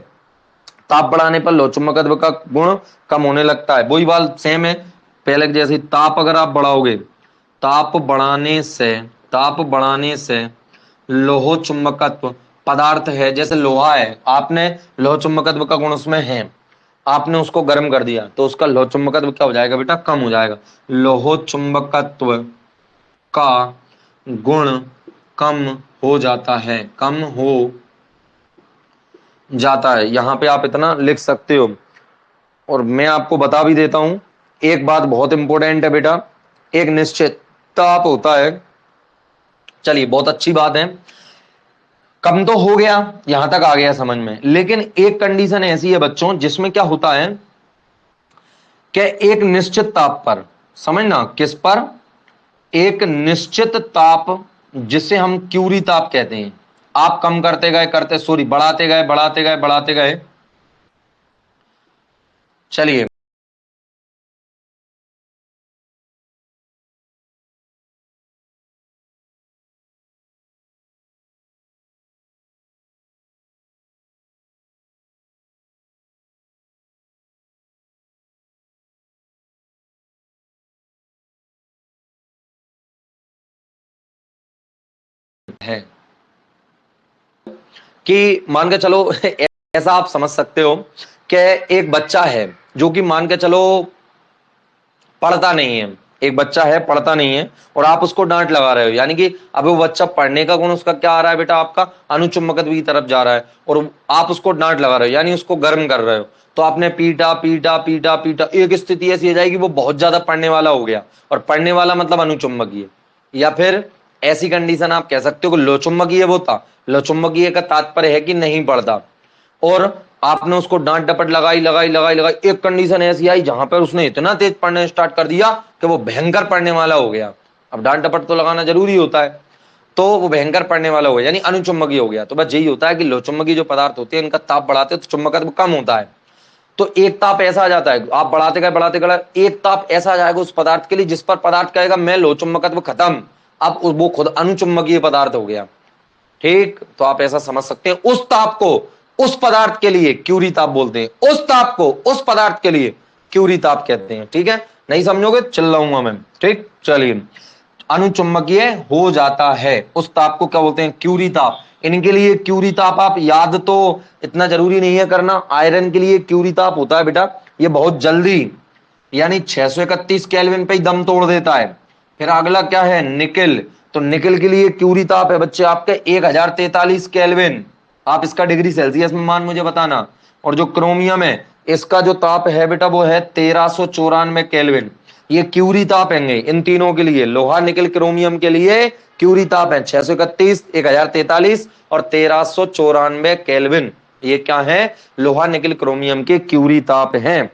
ताप बढ़ाने पर लौह चुंबकत्व का गुण कम होने लगता है। वही बात सेम है पहले की जैसी, ताप अगर आप बढ़ाओगे, ताप बढ़ाने से लौह चुंबकत्व पदार्थ है, जैसे लोहा है, आपने लौह चुंबकत्व का गुण उसमें है, आपने उसको गर्म कर दिया तो उसका लौह चुंबकत्व क्या हो जाएगा बेटा, कम हो जाएगा। लौह चुंबकत्व का गुण कम हो जाता है, कम हो जाता है, यहां पे आप इतना लिख सकते हो। और मैं आपको बता भी देता हूं, एक बात बहुत इंपॉर्टेंट है बेटा, एक निश्चित ताप होता है, चलिए बहुत अच्छी बात है, कम तो हो गया, यहां तक आ गया समझ में, लेकिन एक कंडीशन ऐसी है बच्चों जिसमें क्या होता है कि एक निश्चित ताप पर, समझना किस पर, एक निश्चित ताप जिसे हम क्यूरी ताप कहते हैं, आप कम करते गए बढ़ाते गए बढ़ाते गए, चलिए है कि मान के चलो ऐसा आप समझ सकते हो कि एक बच्चा है जो कि मान के चलो पढ़ता नहीं है, एक बच्चा है पढ़ता नहीं है और आप उसको डांट लगा रहे हो, यानी कि अब वो बच्चा पढ़ने का गुण उसका क्या आ रहा है बेटा, आपका अनुचुंबकत्व की तरफ जा रहा है और आप उसको डांट लगा रहे हो, यानी उसको गर्म कर रहे हो। तो आपने पीटा पीटा पीटा पीटा, एक स्थिति ऐसी हो जाएगी वो बहुत ज्यादा पढ़ने वाला हो गया, और पढ़ने वाला मतलब अनुचुंबकीय, या फिर ऐसी कंडीशन आप कह सकते हो कि लोचुंबकीय वो था, लोचुंबकीय का तात्पर्य है कि नहीं पढ़ता, और आपने उसको डांट डपट लगाई लगाई लगाई लगाई, एक कंडीशन ऐसी आई जहां पर उसने इतना तेज पढ़ने स्टार्ट कर दिया कि वो भयंकर पढ़ने वाला हो गया। अब डांट डपट तो लगाना जरूरी होता है, तो वो भयंकर पढ़ने वाला हो गया यानी अनुचुंबकीय हो गया। तो बस यही होता है कि लोचुंबकीय जो पदार्थ होते हैं इनका ताप बढ़ाते तो चुंबकत्व कम होता है, तो एक ताप ऐसा आ जाता है, आप बढ़ाते गए एक ताप ऐसा आ जाएगा उस पदार्थ के लिए जिस पर पदार्थ कहेगा मैं लोचुंबकत्व खत्म, अब वो खुद अनुचुंबकीय पदार्थ हो गया। ठीक, तो आप ऐसा समझ सकते हैं उस ताप को उस पदार्थ के लिए क्यूरी ताप बोलते हैं, उस ताप को उस पदार्थ के लिए क्यूरी ताप कहते हैं। ठीक है, नहीं समझोगे चिल्लाऊंगा मैं। ठीक, चलिए अनुचुंबकीय हो जाता है उस ताप को क्या बोलते हैं, क्यूरी ताप। इनके लिए क्यूरी ताप आप याद तो इतना जरूरी नहीं है करना, आयरन के लिए क्यूरी ताप होता है बेटा, ये बहुत जल्दी यानी 631 केल्विन पे ही दम तोड़ देता है। फिर अगला क्या है, निकिल, तो निकिल के लिए क्यूरी ताप है बच्चे आपके 1043 केल्विन, आप इसका डिग्री सेल्सियस में मान मुझे बताना। और जो क्रोमियम है इसका जो ताप है बेटा वो है 1394 केल्विन, ये क्यूरी ताप है इन तीनों के लिए, लोहा निकिल क्रोमियम के लिए क्यूरी ताप है 631, 1043 और 1394 केल्विन, ये क्या है, लोहा निकिल क्रोमियम के क्यूरी ताप हैं।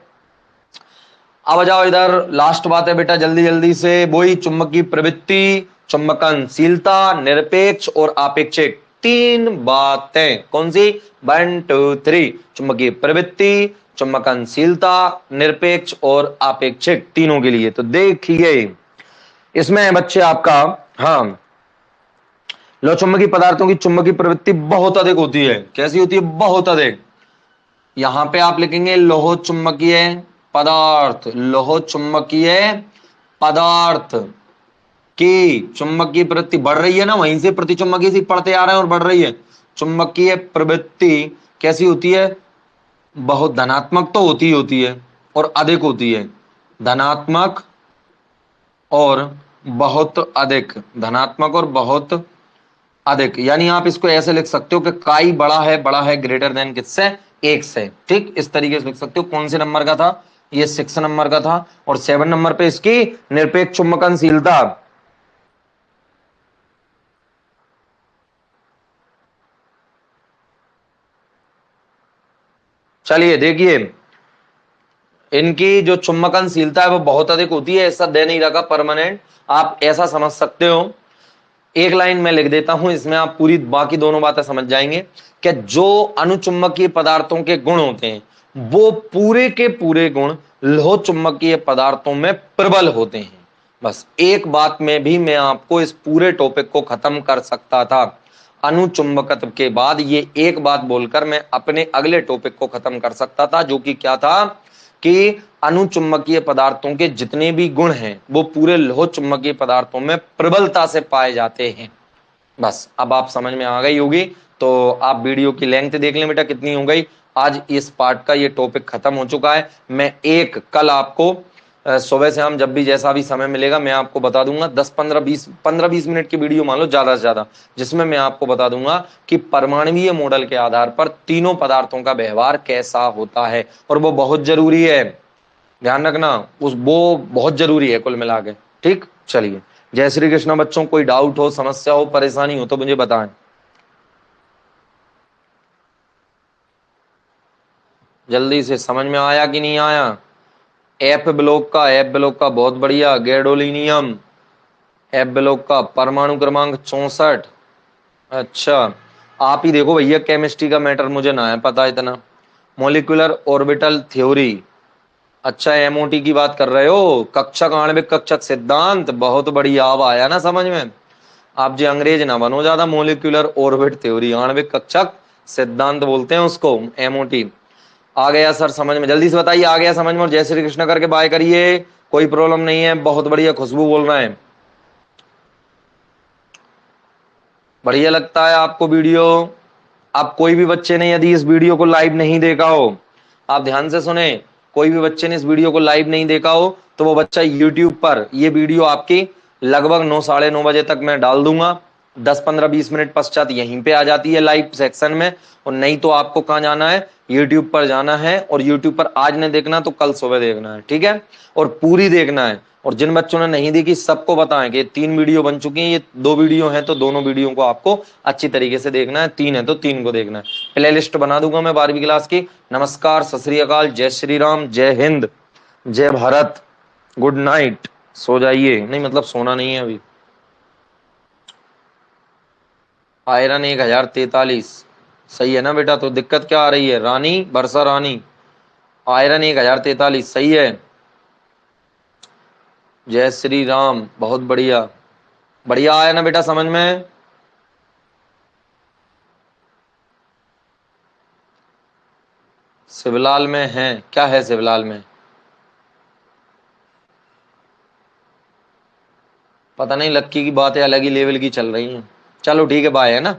अब आ जाओ इधर, लास्ट बात है बेटा जल्दी जल्दी से, वही चुंबकीय प्रवृत्ति, चुंबकनशीलता, निरपेक्ष और आपेक्षिक, तीन बातें। कौन सी? 1 2 3। चुंबकीय प्रवृत्ति, चुंबकनशीलता, निरपेक्ष और आपेक्षिक, तीनों के लिए। तो देखिए इसमें है बच्चे आपका, हाँ, लो चुंबकीय पदार्थों की चुंबकीय प्रवृत्ति बहुत अधिक होती है। कैसी होती है? बहुत अधिक। यहां पे आप लिखेंगे लोह चुंबकीय पदार्थ, लोह चुंबकीय पदार्थ की चुंबकीय प्रवृत्ति बढ़ रही है ना, वहीं से प्रतिचुंबकीय से पढ़ते आ रहे हैं और बढ़ रही है। चुंबकीय प्रवृत्ति कैसी होती है? बहुत धनात्मक तो होती है और अधिक होती है। धनात्मक और बहुत अधिक, धनात्मक और बहुत अधिक। यानी आप इसको ऐसे लिख सकते हो कि काई बड़ा है ग्रेटर देन किससे? 1 से। ठीक, इस तरीके से लिख सकते हो। कौन से नंबर का था ये? 6 नंबर का था। और 7 नंबर पे इसकी निरपेक्ष चुंबकनशीलता। चलिए देखिए, इनकी जो चुंबकनशीलता है वो बहुत अधिक होती है। ऐसा दे नहीं रखा परमानेंट, आप ऐसा समझ सकते हो। एक लाइन में लिख देता हूं, इसमें आप पूरी बाकी दोनों बातें समझ जाएंगे कि जो अनुचुंबकीय पदार्थों के गुण होते हैं वो पूरे के पूरे गुण लोह चुंबकीय पदार्थों में प्रबल होते हैं। बस एक बात में भी मैं आपको इस पूरे टॉपिक को खत्म कर सकता था। अनुचुंबकत्व के बाद ये एक बात बोलकर मैं अपने अगले टॉपिक को खत्म कर सकता था, जो कि क्या था कि अनुचुंबकीय पदार्थों के जितने भी गुण हैं वो पूरे लोह चुंबकीय पदार्थों में प्रबलता से पाए जाते हैं। बस अब आप समझ में आ गई होगी। तो आप वीडियो की लेंथ देख लें बेटा कितनी हो गई। आज इस पार्ट का ये टॉपिक खत्म हो चुका है। मैं एक कल आपको सुबह से हम जब भी जैसा भी समय मिलेगा मैं आपको बता दूंगा, 10 15 20 मिनट की वीडियो मान लो ज्यादा से ज्यादा, जिसमें मैं आपको बता दूंगा कि परमाणुीय मॉडल के आधार पर तीनों पदार्थों का व्यवहार कैसा होता है। और वो बहुत जरूरी है, ध्यान रखना, वो बहुत जरूरी है कुल मिला के। ठीक, चलिए, जय श्री कृष्ण बच्चों। कोई डाउट हो, समस्या हो, परेशानी हो तो मुझे बताएं। जल्दी से, समझ में आया कि नहीं आया? एफ ब्लॉक का बहुत बढ़िया, गैडोलिनियम एफ ब्लॉक का परमाणु क्रमांक 64। अच्छा, आप ही देखो भैया, केमिस्ट्री का मैटर मुझे ना है पता इतना। मोलिकुलर ऑर्बिटल थ्योरी, अच्छा एमओटी की बात कर रहे हो, कक्षक आणविक कक्षक सिद्धांत, बहुत बढ़िया। अब आया ना समझ में? आप जो अंग्रेज ना बनो ज्यादा, मोलिकुलर ऑर्बिट थ्योरी, आणविक कक्षक सिद्धांत बोलते हैं उसको, एमओटी। आ गया सर समझ में? जल्दी से बताइए आ गया समझ में? और जय श्री कृष्ण करके बाय करिए, कोई प्रॉब्लम नहीं है। बहुत बढ़िया, खुशबू बोल रहे हैं। बढ़िया लगता है आपको वीडियो? आप कोई भी बच्चे ने यदि इस वीडियो को लाइव नहीं देखा हो, आप ध्यान से सुने, कोई भी बच्चे ने इस वीडियो को लाइव नहीं देखा हो तो वो बच्चा यूट्यूब पर ये वीडियो आपकी लगभग 9 साढ़े 9 बजे तक मैं डाल दूंगा। 10 15 20 मिनट पश्चात यहीं पे आ जाती है लाइव सेक्शन में। और नहीं तो आपको कहाँ जाना है? यूट्यूब पर जाना है। और यूट्यूब पर आज नहीं देखना तो कल सुबह देखना है, ठीक है? और पूरी देखना है। और जिन बच्चों ने नहीं देखी सबको बताएं कि 3 वीडियो बन चुकी हैं, ये 2 वीडियो हैं तो दोनों वीडियो को आपको अच्छी तरीके से देखना है। 3 है तो 3 को देखना है। प्ले लिस्ट बना दूंगा मैं 12वीं क्लास की। नमस्कार, सत श्री अकाल, जय श्री राम, जय हिंद, जय भारत, गुड नाइट। सो जाइए, नहीं मतलब सोना नहीं है अभी। आयरन 1043 सही है ना बेटा? तो दिक्कत क्या आ रही है? रानी, बरसा रानी, आयरन 1043 सही है। जय श्री राम, बहुत बढ़िया। बढ़िया आया ना बेटा समझ में? शिवलाल में है क्या? है शिवलाल में? पता नहीं, लक्की की बातें अलग ही लेवल की चल रही हैं। चलो ठीक है, बाय, है ना?